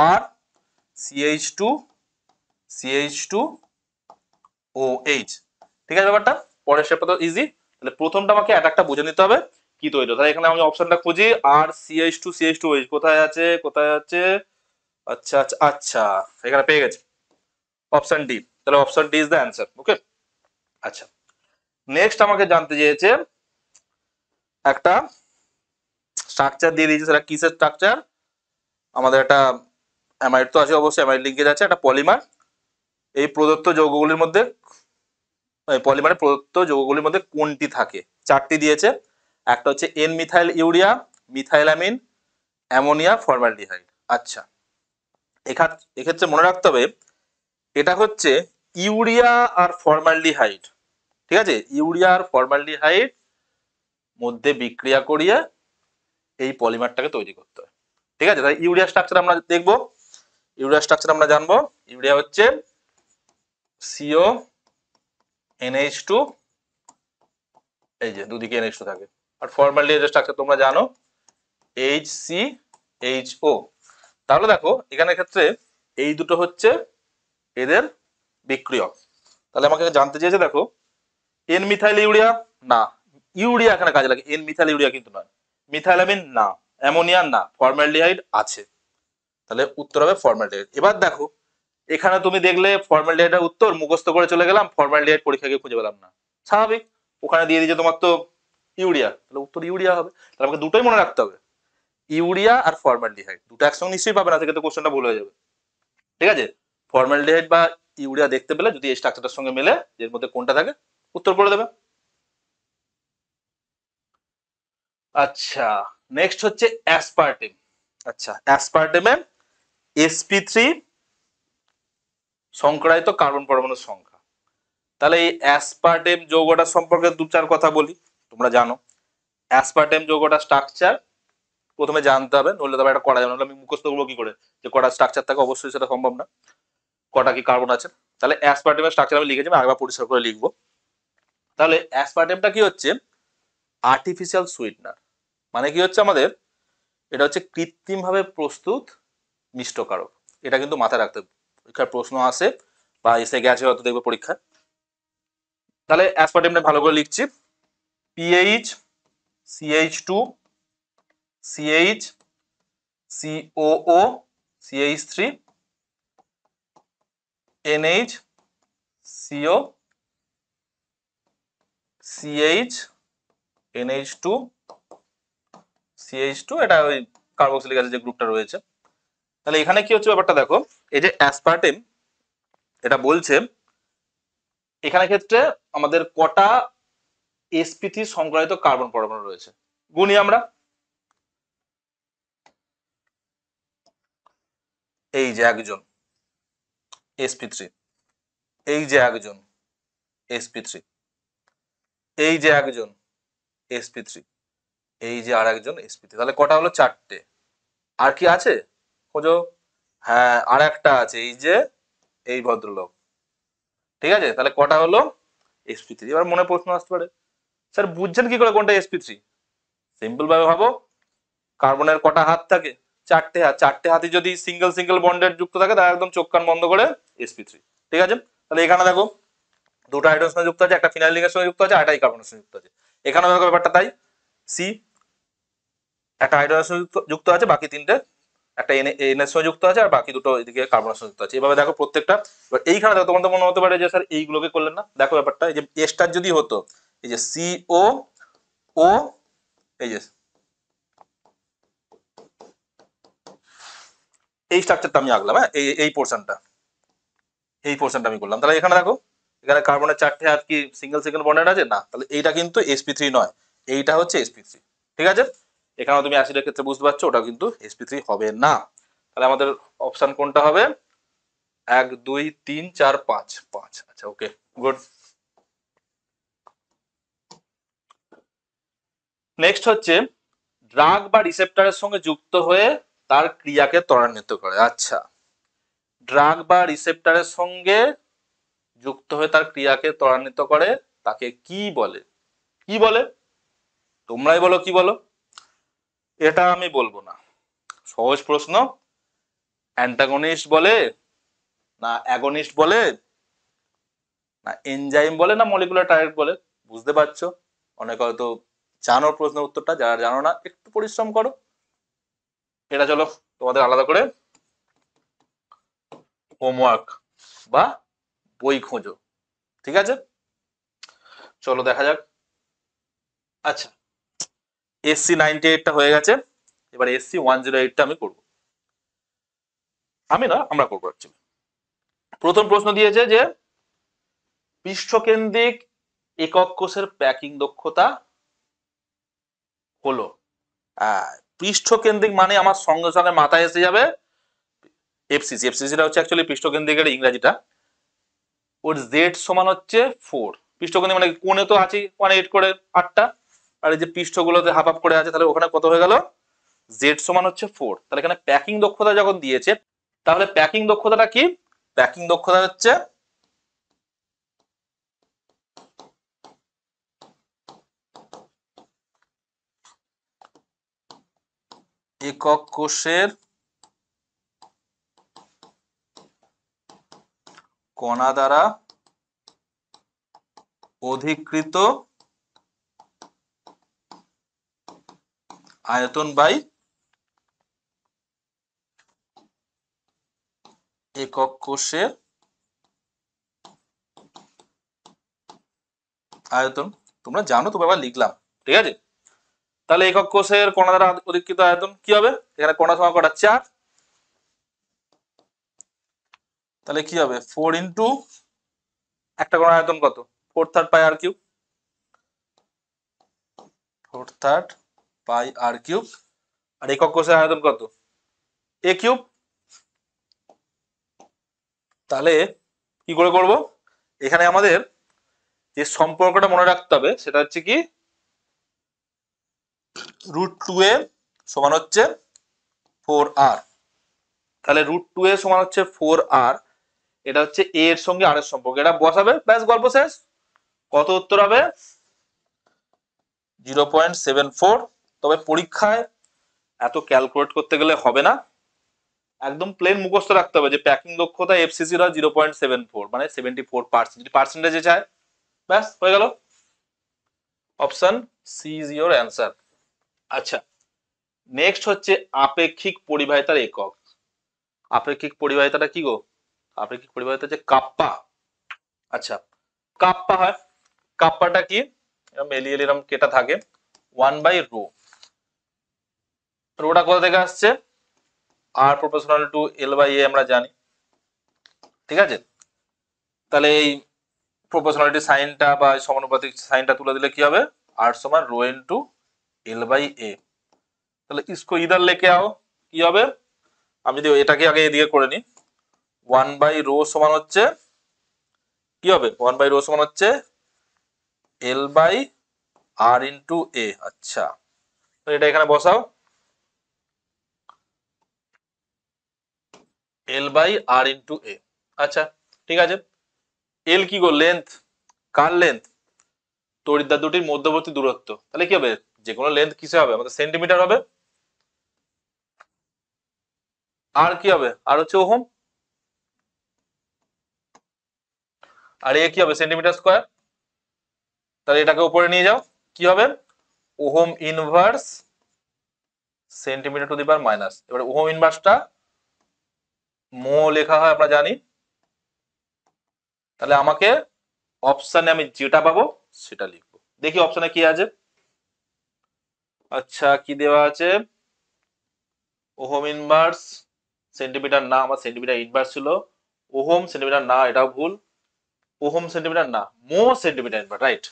আর CH2 CH2 OH, ঠিক আছে ব্যাপারটা। পরের স্টেপটা তো ইজি। তাহলে প্রথমটা আমাকে একটা বুঝে নিতে হবে কি তৈরি। তাহলে এখানে আমি অপশনটা খুঁজি, আর CH2 CH2OH কোথায় আছে কোথায় আছে, আচ্ছা আচ্ছা আচ্ছা, এখানে পেয়ে গেছি, অপশন ডি। তাহলে option D is the answer, okay. আচ্ছা, নেক্সট আমাকে জানতে চেয়েছে একটা স্ট্রাকচার দিয়ে দিয়েছে, সেটা কিসের স্ট্রাকচার, আমাদের একটা অ্যামাইড তো আছে অবশ্যই, অ্যামাইড লিঙ্কেজ আছে, একটা পলিমার। এই প্রদত্ত যৌগগুলির মধ্যে, পলিমারের প্রদত্ত যৌগগুলির মধ্যে কোনটি থাকে, চারটি দিয়েছে। একটা হচ্ছে N methyl urea, methylamine, ammonia, formaldehyde. আচ্ছা, এক্ষেত্রে মনে রাখতে হবে এটা হচ্ছে ইউরিয়া আর ফর্মালডিহাইড, ঠিক আছে। ইউরিয়া আর ফর্মালডিহাইড মধ্যে বিক্রিয়া করিয়ে এই পলিমারটাকে তৈরি করতে হয়, ঠিক আছে। তাই ইউরিয়া স্ট্রাকচার আমরা দেখবো, ইউরিয়া স্ট্রাকচার আমরা জানবো। ইউরিয়া হচ্ছে CO NH2, এই যে দুদিকে NH2 থাকে। আর ফর্মালডিহাইডের স্ট্রাকচার তোমরা জানো, HCHO। তাহলে দেখো এখানে ক্ষেত্রে এই দুটো হচ্ছে এদের বিক্রিয়ক। তাহলে আমাকে জানতে চেয়েছে, দেখো এন মিথাইল ইউরিয়া, না ইউরিয়া এখানে কাজে লাগে, এন মিথাইল ইউরিয়া কিন্তু নয়, মিথাইলামিন না, অ্যামোনিয়া না, ফর্মালডিহাইড আছে। তাহলে উত্তর হবে ফর্মালডিহাইড। এবার দেখো এখানে তুমি দেখলে ফর্মালডিহাইডের উত্তর মুখস্থ করে চলে গেলাম, ফর্মালডিহাইড পরীক্ষা গিয়ে খুঁজে পেলাম না, স্বাভাবিক। ওখানে দিয়ে দিয়েছে তোমার তো ইউরিয়া, তাহলে উত্তর ইউরিয়া হবে। তাহলে আমাকে দুটোই মনে রাখতে হবে, ইউরিয়া আর ফর্মালডিহাইড, দুটো একসঙ্গে নিশ্চয়ই পাবে না, সেক্ষেত্রে কোশ্চেনটা ভুল হয়ে যাবে, ঠিক আছে। ফর্মালডিহাইড বা ইউরিয়া দেখতে পেলে যদি এই স্ট্রাকচারটার সঙ্গে মেলে, এর মধ্যে কোনটা থাকে উত্তর করে দেবে। আচ্ছা, নেক্সট হচ্ছে অ্যাসপার্টেম। আচ্ছা, অ্যাসপার্টেমে sp3 সংক্রায়িত কার্বন পরমাণুর সংখ্যা। তাহলে এই অ্যাসপার্টেম যৌগটা সম্পর্কে দু চার কথা বলি। তোমরা জানো অ্যাসপার্টেম যৌগটা স্ট্রাকচার প্রথমে জানতে হবে, নইলে তবে এটা করা যাবে না, আমি মুখস্থ করবো কি করে যে কটা স্ট্রাকচার থাকে, অবশ্যই সেটা সম্ভব না, কটা কি কার্বন আছে। তাহলে অ্যাসপার্টেমের স্ট্রাকচার আমি লিখেছি, আমি আরেকবার পরিষ্কার করে লিখবো। তাহলে অ্যাসপার্টেমটা কি হচ্ছে, আর্টিফিশিয়াল সুইটনার, মানে কি হচ্ছে আমাদের, এটা হচ্ছে কৃত্রিম ভাবে প্রস্তুত মিষ্টকারক। এটা কিন্তু মাথায় রাখতে হবে, পরীক্ষার প্রশ্ন আসে বা এসে গেছে হয়তো দেখবে পরীক্ষায়। তাহলে অ্যাসপার্টেমটা ভালো করে লিখছি, PH CH2 CH COO CH3 NH CO CH NH2 CH2, এটা ওই কার্বক্সিলিক অ্যাসিড যে গ্রুপটা রয়েছে। তাহলে এখানে কি হচ্ছে ব্যাপারটা দেখো, এই যে অ্যাসপার্টেম এটা বলছে এখানে ক্ষেত্রে আমাদের কটা sp3 সংক্রায়িত কার্বন পরমাণু রয়েছে, গুনি আমরা। এই যে একজন sp3, এই যে একজন sp3, এই যে একজন sp3, এই যে আর একজন sp3, তাহলে কটা হলো, চারটে। আর কি আছে খোঁজো, হ্যাঁ আর একটা আছে, এই যে এই ভদ্রলোক, ঠিক আছে। তাহলে কটা হলো, sp3। এবার মনে প্রশ্ন আসতে পারে, স্যার বুঝছেন কি করে কোনটা sp3? সিম্পল ভাবে ভাবো, কার্বনের কটা হাত থাকে, চারটে হাত, চারটে হাতে যদি সিঙ্গেল সিঙ্গেল বন্ডেড যুক্ত থাকে তাহলে একদম চোখ কান বন্ধ করে sp3, ঠিক আছে। তাহলে এখানে দেখো দুটো হাইড্রোজেন সঙ্গে যুক্ত আছে, একটা ফিনাইলিনের সঙ্গে যুক্ত আছে, আরেকটা কার্বনের সঙ্গে যুক্ত আছে। এখানে দেখো ব্যাপারটা তাই, সি একটা হাইড্রোজেন সঙ্গে যুক্ত আছে, বাকি তিনটে একটা এন এর সঙ্গে যুক্ত আছে, আর বাকি দুটো এদিকে কার্বনের সঙ্গে যুক্ত আছে। এভাবে দেখো প্রত্যেকটা। এবার এইখানে দেখো তোমাদের মনে হতে পারে যে স্যার এইগুলোকে করলেন না, দেখো ব্যাপারটা এই যে এস্টার যদি হতো, এই যে CO ও, এই যে এই স্ট্রাকচারটা আমি আঁকলাম, হ্যাঁ এই পোর্শনটা, এই পোর্শনটা আমি করলাম। তাহলে এখানে দেখো এখানে কার্বনের চারটে হাত কি সিঙ্গেল সিঙ্গেল বন্ডেড আছে, না, তাহলে এইটা কিন্তু sp3 নয়, এইটা হচ্ছে sp3, ঠিক আছে। এখানেও তুমি অ্যাসিডের ক্ষেত্রে বুঝতে পারছো ওটা কিন্তু sp3 হবে না। তাহলে আমাদের অপশন কোনটা হবে, 1 2 3 4 5 5। আচ্ছা ওকে, গুড। নেক্সট হচ্ছে ড্রাগ বা রিসেপ্টরের সঙ্গে যুক্ত হয়ে তার ক্রিয়াকে ত্বরান্বিত করে। আচ্ছা, ড্রাগ বা রিসেপ্টরের সঙ্গে যুক্ত হয়ে তার ক্রিয়াকে ত্বরান্বিত করে তাকে কি বলে? কি বলে? তোমরাই বলো, কি বলো? এটা আমি বলবো না, সহজ প্রশ্ন। অ্যান্টাগনিস্ট বলে, না অ্যাগনিস্ট বলে, না এনজাইম বলে, না মলিকুলার টার্গেট বলে? বুঝতে পারছো? অনেক হয়তো জানো প্রশ্নের উত্তরটা, যারা জানো না একটু পরিশ্রম করো। এটা চলো তোমাদের আলাদা করে হোমওয়ার্ক বা বই খোঁজো, ঠিক আছে? চলো দেখা যাক। আচ্ছা, এসসি 98টা হয়ে গেছে, এবার এসসি 108টা আমি করবো। আমি না, আমরা করবো অ্যাকচুয়ালি। প্রথম প্রশ্ন দিয়েছে যে পৃষ্ঠকেন্দ্রিক একক কোষের প্যাকিং দক্ষতা হলো, পৃষ্ঠকেন্দ্রিক মানে আমার সঙ্গে সঙ্গে মাথায় এসে যাবে এফসিসি। এফসিসিটা হচ্ছে অ্যাকচুয়ালি পৃষ্ঠকেন্দ্রিকের ইংরাজিটা। ওর জেড সমান হচ্ছে 4। পৃষ্ঠকেন্দ্রিক মানে কোণে তো আছে 1/8 করে 8টা, আর এই যে পৃষ্ঠগুলোতে হাফ হাফ করে আছে, তাহলে ওখানে কত হয়ে গেল? জেড সমান হচ্ছে 4। তাহলে এখানে প্যাকিং দক্ষতা যখন দিয়েছে, তাহলে প্যাকিং দক্ষতাটা কি? প্যাকিং দক্ষতা হচ্ছে একক কোষের কণা দ্বারা অধিকৃত আয়তন বাই একক কোষের আয়তন। তোমরা জানো তো, ব্যাপার লিখলাম, ঠিক আছে? তাহলে একক কোষের কণা দ্বারা অধিকৃত আয়তন কি হবে? এখানে কণা সংখ্যা কটা? 4। তাহলে কি হবে? 4 ইন্টু একটা কণার আয়তন কত? 4/3 পাই আর কিউব। 4/3 পাই আর কিউব। আর একক কোষের আয়তন কত? এ কিউব। তাহলে কি করে করব? এখানে আমাদের যে সম্পর্কটা মনে রাখতে হবে সেটা হচ্ছে কি, √2a সমান হচ্ছে 4r। তাহলে √2a সমান হচ্ছে 4r, এটা হচ্ছে a এর সঙ্গে r এর সম্পর্ক, এটা বসাবে, ব্যাস গল্প শেষ। কত উত্তর হবে? 0.74। তবে পরীক্ষায় এত ক্যালকুলেট করতে গেলে হবে না, একদম প্লেন মুখস্থ রাখতে হবে যে প্যাকিং দক্ষতা এফসিসির হয় 0.74, মানে 74%। যদি পার্সেন্টেজে চায়, ব্যাস হয়ে গেল। Option C is your answer. আচ্ছা, নেক্সট হচ্ছে আপেক্ষিক পরিবাহিতার একক। আপেক্ষিক পরিবাহিতাটা কি গো? আপেক্ষিক পরিবাহিতা হচ্ছে কাপ্পা। আচ্ছা, কাপ্পা হয়। কাপ্পাটা কি? এরকম এলিয়েল এরকম কেটা থাকে, 1/ρ। রোটা কোথা থেকে আসছে? আর প্রপোর্শনাল টু L/A আমরা জানি, ঠিক আছে? তাহলে এই প্রপোর্শনালিটি সাইনটা বা সমানুপাতিক সাইনটা তুলে দিলে কি হবে? আর সমান রো ইনটু L/A। তাহলে इसको इधर लेके आओ, কি হবে? আমি যদি এটাকে আগে এদিকে করে নিই, 1/ρ সমান হচ্ছে কি হবে? 1/ρ সমান হচ্ছে L/R ইনটু A। আচ্ছা, তো এটা এখানে বসাও, L/R ইনটু A। আচ্ছা, ঠিক আছে। এল কি গো? লেন্থ। কার লেন্থ? তড়িৎদ্বার দুটির মধ্যবর্তী দূরত্ব। তাহলে কি হবে? যে কোনো লেন্থ কিসে হবে? আমাদের সেন্টিমিটার হবে। আর কি হবে? আর হচ্ছে ওহম। আর এ কি হবে? Centimetre square. তাহলে এটাকে উপরে নিয়ে যাও, কি হবে? Ohm inverse centimetre to the power minus. এবারে ওহম ইনভার্সটা মো লেখা হয় আমরা জানি। তাহলে আমাকে অপশনে আমি যেটা পাবো সেটা লিখবো। দেখি অপশনে কি আছে। আচ্ছা, কি দেওয়া আছে? ওহম ইনভার্স সেন্টিমিটার না, আমার সেন্টিমিটার ইনভার্স ছিল। ওহম সেন্টিমিটার না, এটাও ভুল। ওহম সেন্টিমিটার না, মো সেন্টিমিটার ইনভার্স, রাইট।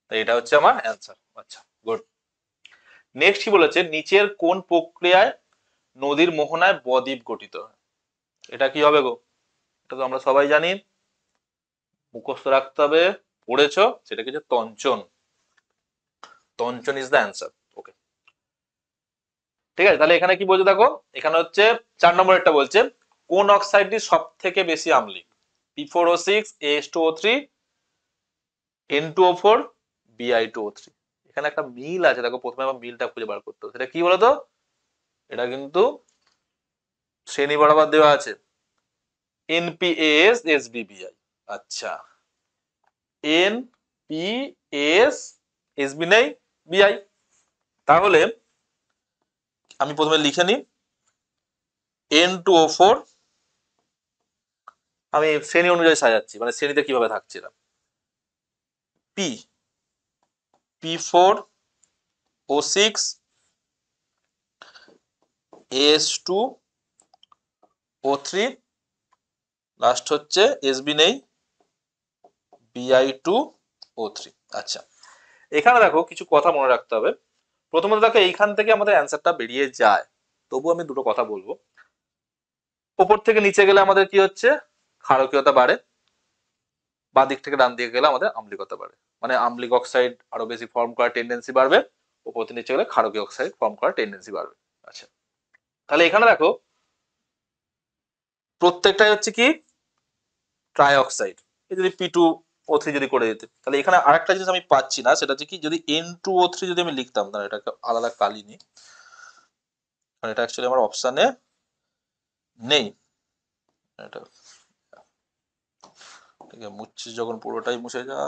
তাই এটা হচ্ছে আমার অ্যান্সার। আচ্ছা, গুড। নেক্সট কি বলেছে? নিচের কোন প্রক্রিয়ায় নদীর মোহনায় বদ্বীপ গঠিত হয়? এটা কি হবে গো? এটা তো আমরা সবাই জানি, মুখস্থ রাখতে হবে, পড়েছো, সেটা কিছু তঞ্চন। তঞ্চন ইজ দ্য অ্যান্সার। ওকে, ঠিক আছে। তাহলে এখানে কি বলছে দেখো, এখানে হচ্ছে 4 নম্বর একটা বলছে কোন অক্সাইডটি সব থেকে বেশি আম্লিক? P4O6, AH2O3, N2O4, Bi2O3। এখানে একটা মিল আছে, দেখো প্রথমে আমার মিলটা খুঁজে বার করতে হবে। সেটা কি বলতো? এটা কিন্তু শ্রেণী বরাবর দেওয়া আছে, NPAS SBBI। আচ্ছা, NPAS SB নেই, BI। তাহলে আমি প্রথমে লিখে নিই N2O4, আমি শ্রেণী অনুযায়ী সাজাচ্ছি, মানে শ্রেণীতে কিভাবে থাকছে এরা। P4O6, AS2O3, লাস্ট হচ্ছে SB নেই, Bi2O3। আচ্ছা, এখানে দেখো কিছু কথা মনে রাখতে হবে। প্রথমত দেখো এইখান থেকে আমাদের অ্যান্সারটা বেরিয়ে যায়, তবু আমি দুটো কথা বলবো। উপর থেকে নিচে গেলে আমাদের কি হচ্ছে? ক্ষারকীয়তা বাড়ে, বা দিক থেকে ডান দিকে গেলে আমাদের আম্লিকতা বাড়ে, মানে আম্লিক অক্সাইড আরো বেশি ফর্ম করার টেন্ডেন্সি বাড়বে, উপর থেকে নিচে গেলে ক্ষারকীয় অক্সাইড ফর্ম করার টেন্ডেন্সি বাড়বে। আচ্ছা, তাহলে এখানে দেখো প্রত্যেকটাই হচ্ছে কি ট্রাই অক্সাইড। এই যদি P2O3 যদি করে দিতে, তাহলে এখানে আরেকটা জিনিস আমি পাচ্ছি না, সেটা হচ্ছে কি যদি N2O3 যদি আমি লিখতাম, তাহলে এটাকে আলাদা কালি নিই, কারণ এটা অ্যাকচুয়ালি আমার অপশানে নেই। এটা ঠিক আছে, মুছছি যখন পুরোটাই মুছে যা।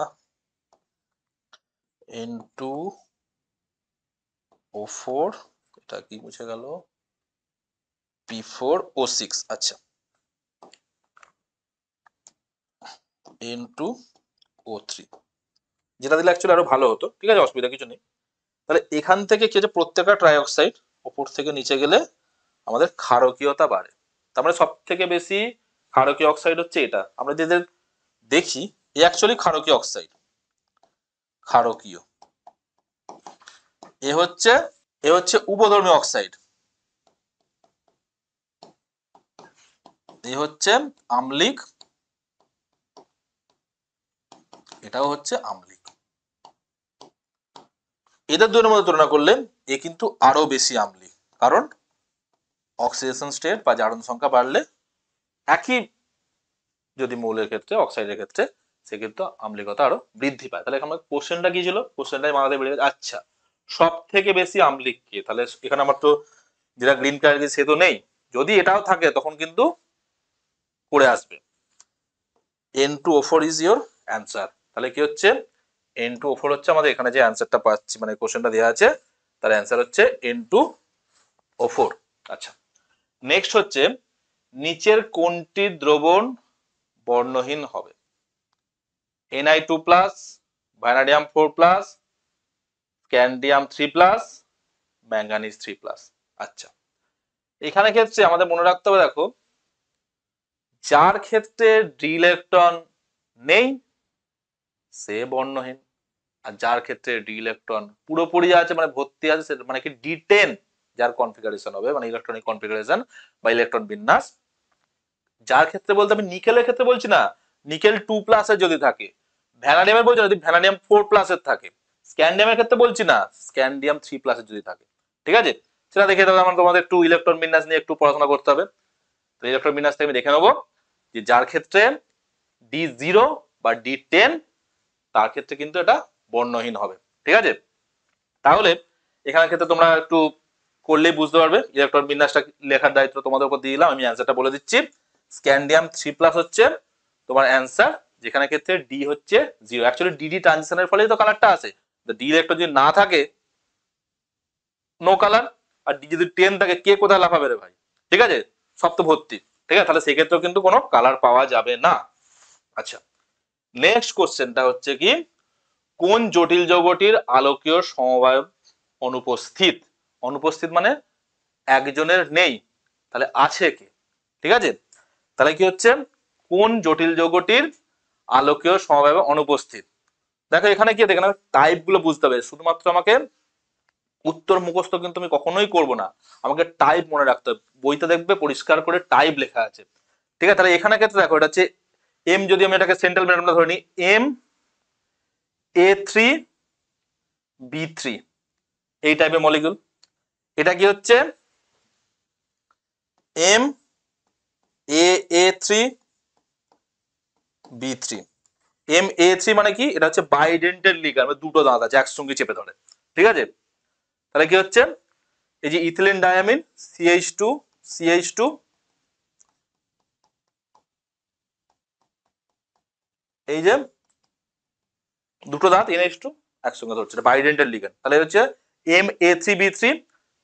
N2O4, এটা কি মুছে গেল? P4O6। আচ্ছা, N2O3 যেটা দিলে অ্যাকচুয়ালি আরো ভালো হতো। ঠিক আছে, অসুবিধা কিছু নেই। তাহলে এখান থেকে কি হচ্ছে, প্রত্যেকটা ট্রাইঅক্সাইড ওপর থেকে নিচে গেলে আমাদের ক্ষারকীয়তা বাড়ে। তার মানে সব থেকে বেশি ক্ষারকীয় অক্সাইড হচ্ছে এটা। আমরা যদি দেখি, এ অ্যাকচুয়ালি ক্ষারকীয় অক্সাইড, ক্ষারকীয়। এ হচ্ছে উপধর্মী অক্সাইড, এ হচ্ছে আম্লিক, এটাও হচ্ছে আম্লিক। এদের দুজনের মধ্যে তুলনা করলে এ কিন্তু আরো বেশি আম্লিক, কারণ অক্সিডেশন স্টেট বা জারণ সংখ্যা বাড়লে একই যদি মৌলের ক্ষেত্রে, অক্সাইডের ক্ষেত্রে, সে কিন্তু আম্লিকতা আরো বৃদ্ধি পায়। তাহলে এখানে কোশ্চেনটা কি ছিল? কোশ্চেনটাই মাথায় বেরিয়ে, আচ্ছা সব থেকে বেশি আম্লিক কে? তাহলে এখানে আমার তো যেটা গ্রিন কালার সে তো নেই, যদি এটাও থাকে তখন কিন্তু করে আসবে। N2O4 is your answer. তাহলে কি হচ্ছে? N2O4 হচ্ছে আমাদের এখানে যে অ্যান্সারটা পাচ্ছি, মানে কোশ্চেনটা দেওয়া আছে, তার অ্যান্সার হচ্ছে N2O4। আচ্ছা, নেক্সট হচ্ছে নিচের কোনটি দ্রবণ বর্ণহীন হবে? Ni2+, vanadium 4+, scandium 3+, manganese 3+। আচ্ছা, এখানে ক্ষেত্রে আমাদের মনে রাখতে হবে, দেখো যার ক্ষেত্রে ডি ইলেকট্রন নেই সে বর্ণহীন, আর যার ক্ষেত্রে ডি ইলেকট্রন পুরোপুরি আছে, মানে ভর্তি আছে, সেটা মানে কি D10 যার কনফিগারেশন হবে, মানে ইলেকট্রনিক কনফিগারেশন বা ইলেকট্রন বিন্যাস। যার ক্ষেত্রে বলতে আমি নিকেলের ক্ষেত্রে বলছি না, নিকেল 2+ এর যদি থাকে, ভ্যানাডিয়ামের বলছি যদি ভ্যানাডিয়াম 4+ এর থাকে, স্ক্যান্ডিয়ামের ক্ষেত্রে বলছি না, স্ক্যান্ডিয়াম 3+ এর যদি থাকে। ঠিক আছে, সেটা দেখে তাহলে আমার তোমাদের একটু ইলেকট্রন বিন্যাস নিয়ে একটু পড়াশোনা করতে হবে। তো ইলেকট্রন বিন্যাস থেকে আমি দেখে নেবো যে যার ক্ষেত্রে D0 বা D10, তার ক্ষেত্রে কিন্তু এটা বর্ণহীন হবে। ঠিক আছে, তাহলে এখানে ক্ষেত্রে তোমরা একটু করলেই বুঝতে পারবে। ইলেকট্রন বিন্যাসটা লেখার দায়িত্ব তোমাদের উপর দিয়ে দিলাম, আমি অ্যান্সারটা বলে দিচ্ছি। স্ক্যান্ডিয়াম 3+ হচ্ছে তোমার অ্যান্সার, যেখানে ক্ষেত্রে ডি হচ্ছে 0। অ্যাকচুয়ালি ডিডি ট্রানজিশনের ফলেই তো কালারটা আসে। ডি ইলেকট্রন যদি না থাকে নো কালার, আর ডি যদি 10 থাকে কে কোথায় লাফাবে রে ভাই? ঠিক আছে, সব তো ভর্তি। ঠিক আছে, তাহলে সেক্ষেত্রেও কিন্তু কোনো কালার পাওয়া যাবে না। আচ্ছা, নেক্সট কোশ্চেনটা হচ্ছে কি, কোন জটিল যৌগটির আলোকীয় সমবায় অনুপস্থিত? অনুপস্থিত মানে একজনের নেই, তাহলে আছে কে? ঠিক আছে, তাহলে কি হচ্ছে, কোন জটিল যৌগটির আলোকীয় সমবায় অনুপস্থিত? দেখো এখানে কি, এখানে টাইপ গুলো বুঝতে হবে। শুধুমাত্র আমাকে উত্তর মুখস্থ কিন্তু আমি কখনোই করব না, আমাকে টাইপ মনে রাখতে হবে। বইতে দেখবে পরিষ্কার করে টাইপ লেখা আছে। ঠিক আছে, তাহলে এখানে ক্ষেত্রে দেখো এটা হচ্ছে এম, যদি আমি এটাকে সেন্ট্রাল ম্যাগনেট ধরে নিই, MA3B3, এই টাইপের মলিকিউল। এটা কি হচ্ছে AA3 B3। MA3 মানে কি, এটা হচ্ছে বাইডেন্টেড লিগার, মানে দুটো দাঁত আছে একসঙ্গে চেপে ধরে, ঠিক আছে। তাহলে কি হচ্ছে, এই যে ইথিলিন ডায়ামিন CH2 এই যে দুটো দাঁত NH2 একসঙ্গে ধরছে, এটা বাইডেন্টেড লিগার। তাহলে হচ্ছে MA3B3,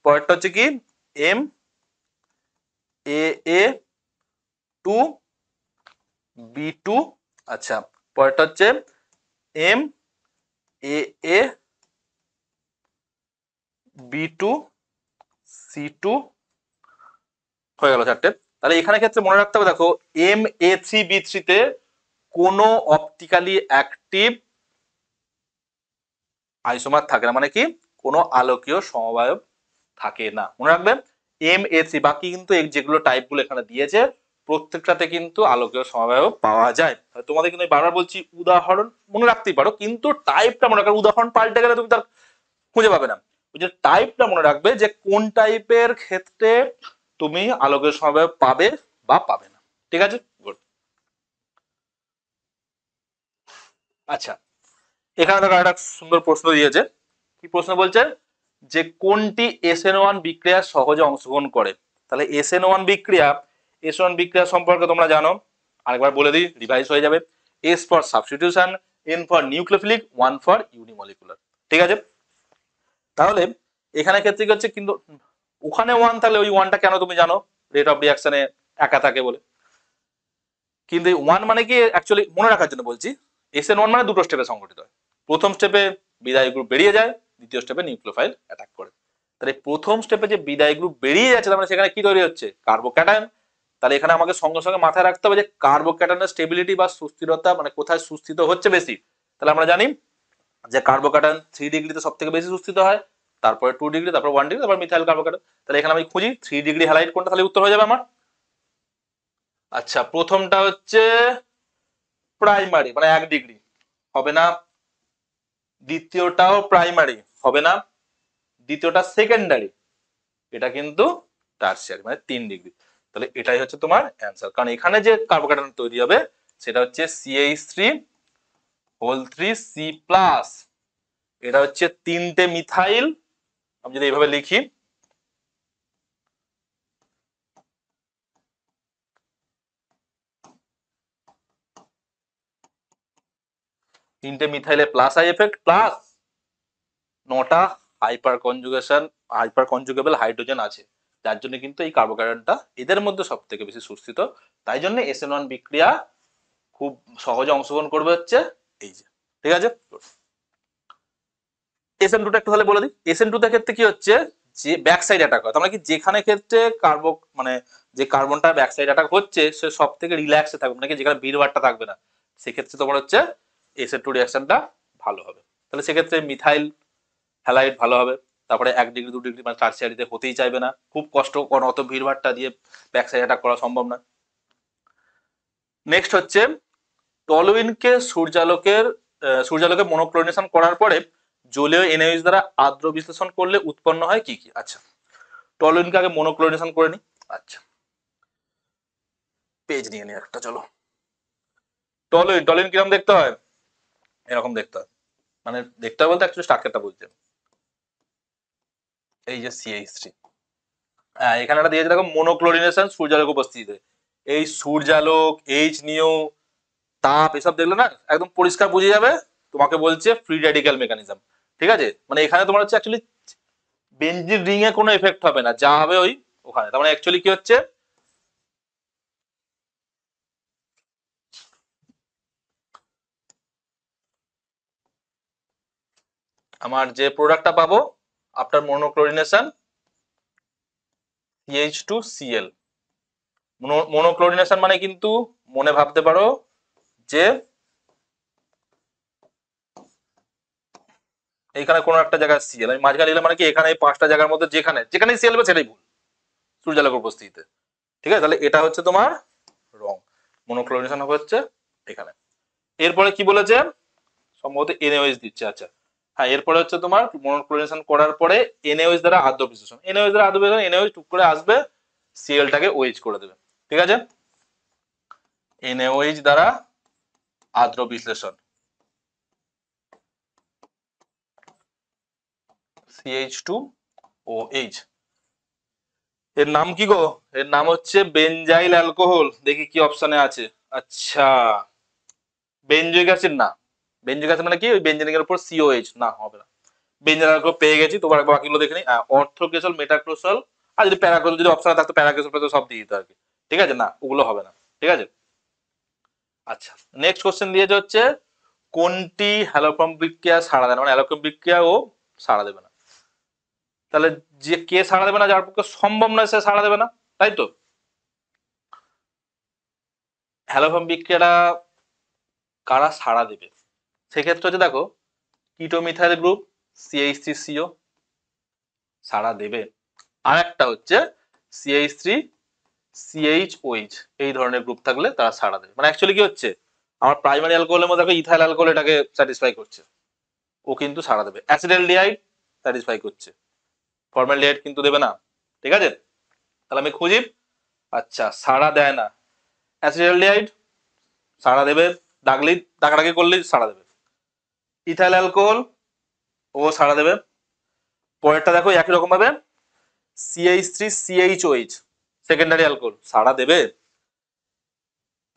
পরেরটা হচ্ছে কি MAA2B2, আচ্ছা পরেরটা হচ্ছে MAAB2C2, হয়ে গেল চারটে। তাহলে এখানে ক্ষেত্রে মনে রাখতে হবে, দেখো MA3B3 তে কোনো অপটিক্যালি অ্যাক্টিভ আইসোমার থাকে না, মানে কি কোনো আলোকীয় সমবায়ব থাকে না, মনে রাখবে। MA3 বাকি কিন্তু যেগুলো টাইপগুলো এখানে দিয়েছে প্রত্যেকটাতে কিন্তু আলোকীয় সমবায়ব পাওয়া যায়। তোমাদের কিন্তু বারবার বলছি উদাহরণ মনে রাখতেই পারো, কিন্তু টাইপটা মনে রাখবে, উদাহরণ পাল্টে গেলে তুমি তার খুঁজে পাবে না। ওই যে টাইপটা মনে রাখবে, যে কোন টাইপের ক্ষেত্রে তুমি আলোকের সমবায় পাবে বা পাবে না, ঠিক আছে। গুড। আচ্ছা, এখানে দেখো একটা সুন্দর প্রশ্ন দিয়েছে। কি প্রশ্ন বলছে, যে কোনটি SN1 বিক্রিয়া সহজে অংশগ্রহণ করে। তাহলে SN1 বিক্রিয়া সম্পর্কে তোমরা জানো, আরেকবার বলে দিই, রিভাইজ হয়ে যাবে। S for substitution, N for nucleophilic, 1 for unimolecular, ঠিক আছে। তাহলে এখানে ক্ষেত্রে কি হচ্ছে, কিন্তু ওখানে 1, তাহলে ওই 1টা কেন তুমি জানো, রেট অফ রিঅ্যাকশনে একা থাকে বলে। কিন্তু 1 মানে কি অ্যাকচুয়ালি মনে রাখার জন্য বলছি, SN1 মানে দুটো স্টেপে সংঘটিত হয়। প্রথম স্টেপে বিদায়ী গ্রুপ বেরিয়ে যায়, দ্বিতীয় স্টেপে নিউক্লিওফাইল অ্যাটাক করে। তাহলে প্রথম স্টেপে যে বিদায়ী গ্রুপ বেরিয়ে যাচ্ছে, তার মানে সেখানে কি তৈরি হচ্ছে, কার্বোক্যাটায়ন। তাহলে এখানে আমাকে সঙ্গে সঙ্গে মাথায় রাখতে হবে যে কার্বোক্যাটায়নের স্টেবিলিটি বা সুস্থিরতা, মানে কোথায় সুস্থিত হচ্ছে বেশি। তাহলে আমরা জানি যে কার্বোক্যাটায়ন 3 ডিগ্রিতে সব থেকে বেশি সুস্থিত হয়, তারপরে 2 ডিগ্রি, তারপর 1 ডিগ্রি, তারপর মিথাইল কার্বোক্যাটায়ন। তাহলে এখানে আমি খুঁজি 3 ডিগ্রি হ্যালাইড কোনটা, তাহলে উত্তর হয়ে যাবে আমার। আচ্ছা, প্রথমটা হচ্ছে প্রাইমারি, মানে 1 ডিগ্রি হবে না। দ্বিতীয়টাও প্রাইমারি হবে না। দ্বিতীয়টা সেকেন্ডারি, এটা কিন্তু টারসিয়ারি, মানে 3 ডিগ্রি। তাহলে এটাই হচ্ছে তোমার অ্যান্সার, কারণ এখানে যে কার্বোক্যাটায়ন তৈরি হবে সেটা হচ্ছে CH3 C+, এটা হচ্ছে 3টে মিথাইল। আমি যদি এইভাবে লিখি, তিনটে মিথাইলে প্লাস আই এফেক্ট প্লাস 9টা হাইপার কনজুগেবল হাইড্রোজেন আছে, যার জন্য কিন্তু এই কার্বোক্যাটায়নটা এদের মধ্যে সব থেকে বেশি সুস্থিত। তাই জন্য SN1 বিক্রিয়া খুব সহজে অংশগ্রহণ করবে হচ্ছে এই যে, ঠিক আছে। SN2টা একটু তাহলে বলে দিই। SN2 ক্ষেত্রে কি হচ্ছে, যে ব্যাক সাইড অ্যাটাক হয়, তার মানে কি যেখানে ক্ষেত্রে মানে যে কার্বনটা ব্যাক সাইড অ্যাটাক হচ্ছে সে সব থেকে রিল্যাক্সে থাকবে, মানে কি যেখানে ভিড়ভাড়টা থাকবে না, সেক্ষেত্রে তোমার হচ্ছে SN2 রিঅ্যাকশনটা ভালো হবে। তাহলে সেক্ষেত্রে মিথাইল হ্যালাইড ভালো হবে। তারপরে 1 ডিগ্রি 2 ডিগ্রি মানে টারসিয়ারিতে হতেই চাইবে না, খুব কষ্ট, কারণ অত ভিড়ভাড়টা দিয়ে ব্যাক সাইড অ্যাটাক করা সম্ভব না। নেক্সট হচ্ছে টলুইনকে সূর্যালোকে মনোক্লোরিনেশন করার পরে জলীয় এনএইচ দ্বারা আদ্র বিশ্লেষণ করলে উৎপন্ন হয় কি কি। আচ্ছা, টলুইনকে আগে মনোক্লোরিনেশন করে নি। আচ্ছা, পেজ নিয়ে নি একটা, চলো। টলুইন কিরকম দেখতে হয়, এরকম দেখতে হয়, মানে দেখতে হয় বলতে অ্যাকচুয়ালি স্ট্রাকচারটা বুঝছে। এই যে CH3, হ্যাঁ এখানে একটা দিয়েছে দেখো, মনোক্লোরিনেশন সূর্যালোক উপস্থিতিতে। এই সূর্যালোক, এইচ নিউ, তাপ, এসব দেখলে না একদম পরিষ্কার বুঝে যাবে তোমাকে বলছে ফ্রি রেডিক্যাল মেকানিজম, ঠিক আছে। মানে এখানে তোমার হচ্ছে অ্যাকচুয়ালি বেনজিন রিং এ কোনো এফেক্ট হবে না, যা হবে ওই ওখানে। তার মানে অ্যাকচুয়ালি কি হচ্ছে, আমার যে প্রোডাক্টটা পাবো আফটার মনোক্লোরিনেশন CH2Cl। মনোক্লোরিনেশন মানে কিন্তু মনে ভাবতে পারো যে এইখানে কোনো একটা জায়গায় Cl আমি মাঝখানে দিলাম, মানে কি এখানে এই 5টা জায়গার মধ্যে যেখানে যেখানেই Cl হবে সেটাই ভুল সূর্যালোকের উপস্থিতিতে, ঠিক আছে। তাহলে এটা হচ্ছে তোমার রং, মনোক্লোরিনেশন হবে হচ্ছে এখানে। এরপরে কি বলেছে, সম্ভবত NaOH দিচ্ছে। আচ্ছা হ্যাঁ, এরপরে হচ্ছে তোমার মনোক্লোরিনেশন করার পরে NaOH দ্বারা আদ্র বিশ্লেষণ, NaOH দ্বারা আদ্র বিশ্লেষণ, NaOH টুক করে আসবে, Cl টাকে OH করে দেবে, ঠিক আছে। NaOH দ্বারা আদ্র বিশ্লেষণ, CH2OH। এর নাম কি গো? এর নাম হচ্ছে বেনজাইল অ্যালকোহল। দেখি কি অপশনে আছে। আচ্ছা, বেনজোইক অ্যাসিড না। বেনজোইক অ্যাসিড মানে কি? ওই বেনজেনিক এর উপর COH, না হবে না। বেনজেনিক অ্যালকোহল পেয়ে গেছি, তোমার বাকিগুলো দেখে নিই। অর্থোক্রেসল, মেটাক্রোসল, আর যদি প্যারাক্রোসল যদি অপশন থাকতো প্যারাক্রোসল সব দিয়ে দিত আর কি। ঠিক আছে, না ওগুলো হবে না। ঠিক আছে, আচ্ছা নেক্সট কোশ্চেন দিয়েছে হচ্ছে কোনটি হ্যালোফর্ম বিক্রিয়া সাড়া দেয় না, মানে হ্যালোফর্ম বিক্রিয়া ও সাড়া দেবে না। তাহলে যে কে সাড়া দেবে না, যার পক্ষে সম্ভব নয় সে সাড়া দেবে না, তাই তো। হ্যালোফর্ম বিক্রিয়াটা কারা সাড়া দেবে, সেক্ষেত্রে হচ্ছে দেখো কিটোমিথাইল গ্রুপ CH3CO সাড়া দেবে। আর একটা হচ্ছে CH3CHOH, এই ধরনের গ্রুপ থাকলে তারা সাড়া দেবে। মানে অ্যাকচুয়ালি কি হচ্ছে, আমার প্রাইমারি অ্যালকোহলের মধ্যে দেখো ইথাইল অ্যালকোহল এটাকে স্যাটিসফাই করছে, ও কিন্তু সাড়া দেবে। অ্যাসিটালডিহাইড স্যাটিসফাই করছে, ফর্মালডিহাইড কিন্তু দেবে না। ঠিক আছে, তাহলে আমি খুঁজি। আচ্ছা, সাড়া দেয় না, অ্যাসিটালডিহাইড সাড়া দেবে, ডাকাডাকি করলেই সাড়া দেবে। ইথাইল অ্যালকোহল ও সাড়া দেবে। পরেরটা দেখো একই রকম ভাবে CH3CHOH সেকেন্ডারি অ্যালকোহল সাড়া দেবে,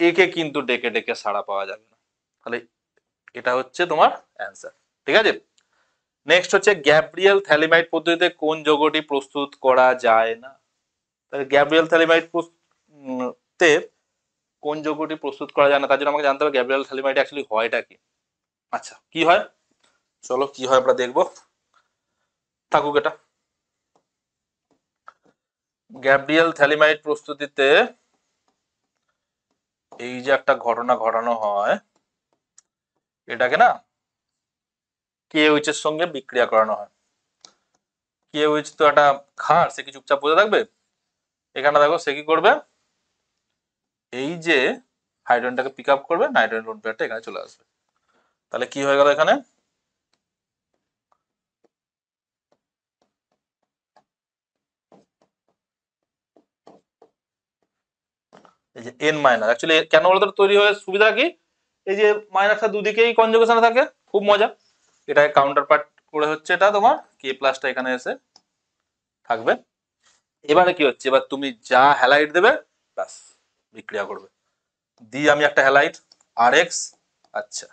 একে কিন্তু ডেকে ডেকে সাড়া পাওয়া যাবে না। তাহলে এটা হচ্ছে তোমার অ্যান্সার। ঠিক আছে, নেক্সট হচ্ছে গ্যাব্রিয়েল থ্যালিমাইড পদ্ধতিতে কোন যৌগটি প্রস্তুত করা যায় না। তাহলে গ্যাব্রিয়েল থ্যালিমাইড তে কোন যৌগটি প্রস্তুত করা যায় না, তার জন্য আমাকে জানতে হবে গ্যাব্রিয়েল থ্যালিমাইড অ্যাকচুয়ালি হয়টা কি। আচ্ছা, কি হয় চলো কি হয় আমরা দেখবো, থাকুক এটা। গ্যাব্রিয়েল থ্যালিমাইড প্রস্তুতিতে এই যে একটা ঘটনা ঘটানো হয়, এটাকে না KOH এর সঙ্গে বিক্রিয়া করানো হয়। KOH তো একটা ক্ষার, সে কি চুপচাপ বসে থাকবে? এখানে দেখো সে কি করবে, এই যে হাইড্রোজেনটাকে পিক আপ করবে, নাইট্রোজেন লোন পেয়ারটা এখানে চলে আসবে। তাহলে কি হয়ে গেল এখানে, এই যে N মাইনাস, অ্যাকচুয়ালি কেন বলতো তৈরি হয়ে সুবিধা কি, এই যে মাইনাসটা দুদিকেই কনজুগেশনে থাকে, খুব মজা। এটা কাউন্টার পার্ট করে হচ্ছে এটা তোমার K প্লাসটা এখানে এসে থাকবে। এবারে কি হচ্ছে, এবার তুমি যা হ্যালাইড দেবে ব্যাস বিক্রিয়া করবে। দিই আমি একটা হ্যালাইড RX, আচ্ছা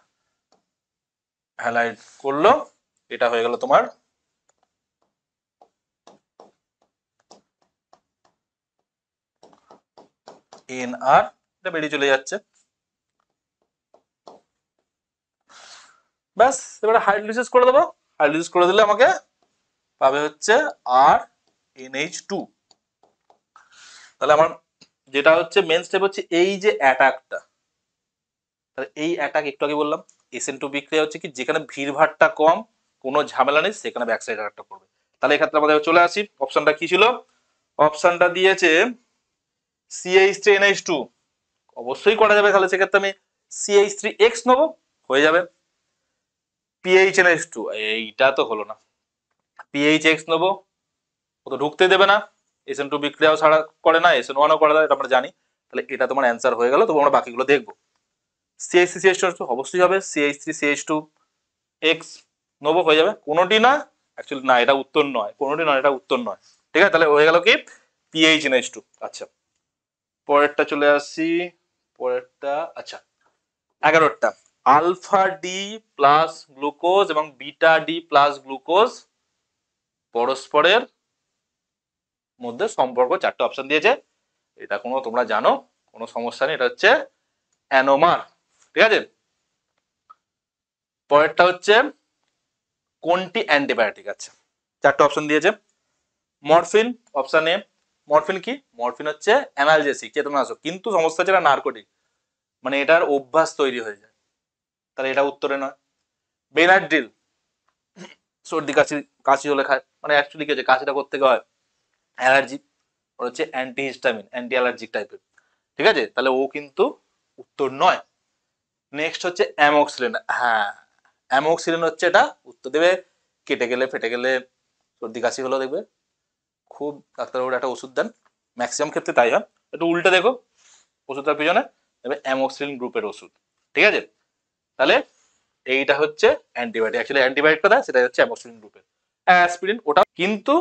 হ্যালাইড করলো, এটা হয়ে গেল তোমার NR, এটা বেরিয়ে চলে যাচ্ছে। ব্যাস এবারে হাইড্রোলিসিস করে দেবো, হাইড্রোলিসিস করে দিলে আমাকে পাবে হচ্ছে RNH2। তাহলে আমার যেটা হচ্ছে মেন স্টেপ হচ্ছে এই যে অ্যাটাকটা, তাহলে এই অ্যাটাক একটু আগে বললাম SN2 বিক্রিয়া হচ্ছে কি, যেখানে ভিড়ভাড়টা কম, কোনো ঝামেলা নেই, সেখানে ব্যাক সাইড অ্যাটাকটা করবে। তাহলে এক্ষেত্রে আমাদের চলে আসি, অপশনটা কি ছিল, অপশনটা দিয়েছে CH3NH2, অবশ্যই করা যাবে। তাহলে সেক্ষেত্রে আমি CH3X নেবো, হয়ে যাবে। PHNH2, এইটা তো হলো না, PHX নেবো, ও তো ঢুকতে দেবে না, SN2 বিক্রিয়াও ছাড়া করে না, SN1ও করে না, এটা আমরা জানি। তাহলে এটা তোমার অ্যান্সার হয়ে গেল, তবু আমরা বাকিগুলো দেখবো। CH3CH2 অবশ্যই হবে, CH3CH2X নেবো, হয়ে যাবে। কোনোটি না, অ্যাকচুয়ালি না এটা উত্তর নয়, কোনোটি নয় এটা উত্তর নয়। ঠিক আছে, তাহলে হয়ে গেল কি PHNH2। আচ্ছা পরেরটা চলে আসছি, পরেরটা আচ্ছা 11টা, আলফা ডি প্লাস গ্লুকোজ এবং বিটা ডি প্লাস গ্লুকোজ পরস্পরের মধ্যে সম্পর্ক, চারটে অপশন দিয়েছে। এটা কোনো তোমরা জানো, কোনো সমস্যা নেই, এটা হচ্ছে অ্যানোমার। ঠিক আছে, পরেরটা হচ্ছে কোনটি অ্যান্টিবায়োটিক। আচ্ছা চারটে অপশন দিয়েছে, মরফিন অপশন এ, মরফিন কি, মরফিন হচ্ছে অ্যানালজেসিক, চেতনানাশক, কিন্তু সমস্যা হচ্ছে এটা নার্কোটিক, মানে এটার অভ্যাস তৈরি হয়ে যায়, তাহলে এটা উত্তরে নয়। বেনাড্রিল সর্দি কাশি, কাশি হলে খায়, মানে অ্যাকচুয়ালি কি হচ্ছে কাশিটা করতে হয় অ্যালার্জি, ওর হচ্ছে অ্যান্টিহিস্টামিন, অ্যান্টি অ্যালার্জিক টাইপের। ঠিক আছে, তাহলে ও কিন্তু উত্তর নয়। নেক্সট হচ্ছে অ্যামোক্সিলিন, হ্যাঁ অ্যামোক্সিলিন হচ্ছে এটা উত্তর দেবে। কেটে গেলে ফেটে গেলে সর্দি কাশি হলো দেখবে খুব ডাক্তারবাবুরা একটা ওষুধ দেন, ম্যাক্সিমাম ক্ষেত্রে তাই হয়। একটু উল্টে দেখো ওষুধটার পিছনে, তবে অ্যামোক্সিলিন গ্রুপের ওষুধ, ঠিক আছে? তাহলে এইটা হচ্ছে অ্যান্টিবায়োটিক, অ্যাকচুয়ালি অ্যান্টিবায়োটিক কথা সেটা হচ্ছে অ্যামোক্সিলিন গ্রুপের। অ্যাসপিরিন ওটা কিন্তু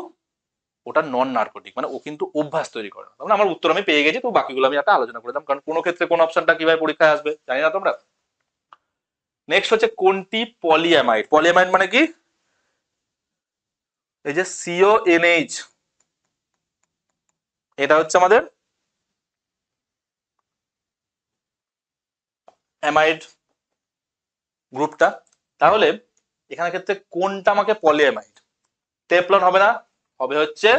ওটা নন নার্কোটিক, মানে ও কিন্তু অভ্যাস তৈরি করে না। মানে আমার উত্তর আমি পেয়ে গেছি, তো বাকিগুলো আমি একটা আলোচনা করে দিলাম, কারণ কোনো ক্ষেত্রে কোন অপশনটা কিভাবে পরীক্ষায় আসবে জানি না তোমরা। নেক্সট হচ্ছে কোনটি পলিঅ্যামাইড? পলিঅ্যামাইড মানে কি? এই যে CONH, এটা হচ্ছে আমাদের অ্যামাইড গ্রুপটা। তাহলে এখানে ক্ষেত্রে কোনটা আমাকে পলিঅ্যামাইড? টেফলন হবে না, হবে হচ্ছে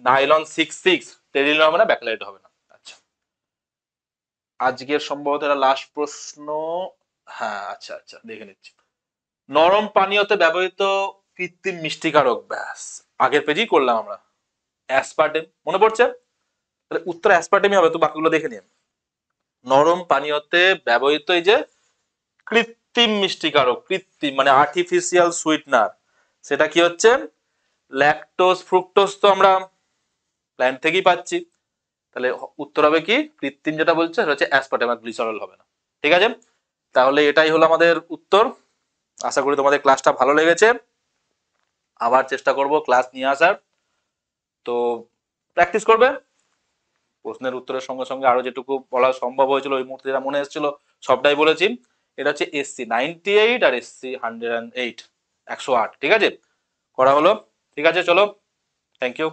নাইলন 66, টেরিলিন হবে না, ব্যাকলাইট হবে না। আচ্ছা, আজকের সম্ভবত এটা লাস্ট প্রশ্ন। হ্যাঁ, আচ্ছা আচ্ছা, দেখে নিচ্ছি। নরম পানীয়তে ব্যবহৃত কৃত্রিম মিষ্টিকারক, ব্যাস আগের পেজেই করলাম আমরা, অ্যাসপার্টেম, মনে পড়ছে? তাহলে উত্তর অ্যাসপার্টেমই হবে, তো বাকিগুলো দেখে নিন। নরম পানীয়তে ব্যবহৃত এই যে কৃত্রিম মিষ্টিকারক, কৃত্রিম মানে আর্টিফিশিয়াল সুইটনার, সেটা কি হচ্ছে? ল্যাকটোজ, ফ্রুক্টোজ তো আমরা প্ল্যান্ট থেকেই পাচ্ছি। তাহলে উত্তর হবে কি? কৃত্রিম যেটা বলছে সেটা হচ্ছে অ্যাসপার্টেম, আর গ্লিসারল হবে না। ঠিক আছে, তাহলে এটাই হলো আমাদের উত্তর। আশা করি তোমাদের ক্লাসটা ভালো লেগেছে। আবার চেষ্টা করব ক্লাস নিয়ে আসার, তো প্র্যাকটিস করবে। প্রশ্নের উত্তরের সঙ্গে সঙ্গে আরো যেটুকু বলা সম্ভব হয়েছিল ওই মুহূর্তে যেটা মনে এসেছিল সবটাই বলেছি। এটা হচ্ছে SC 98 আর SC 108, 108, ঠিক আছে? করা হলো। ঠিক আছে, চলো, থ্যাংক ইউ।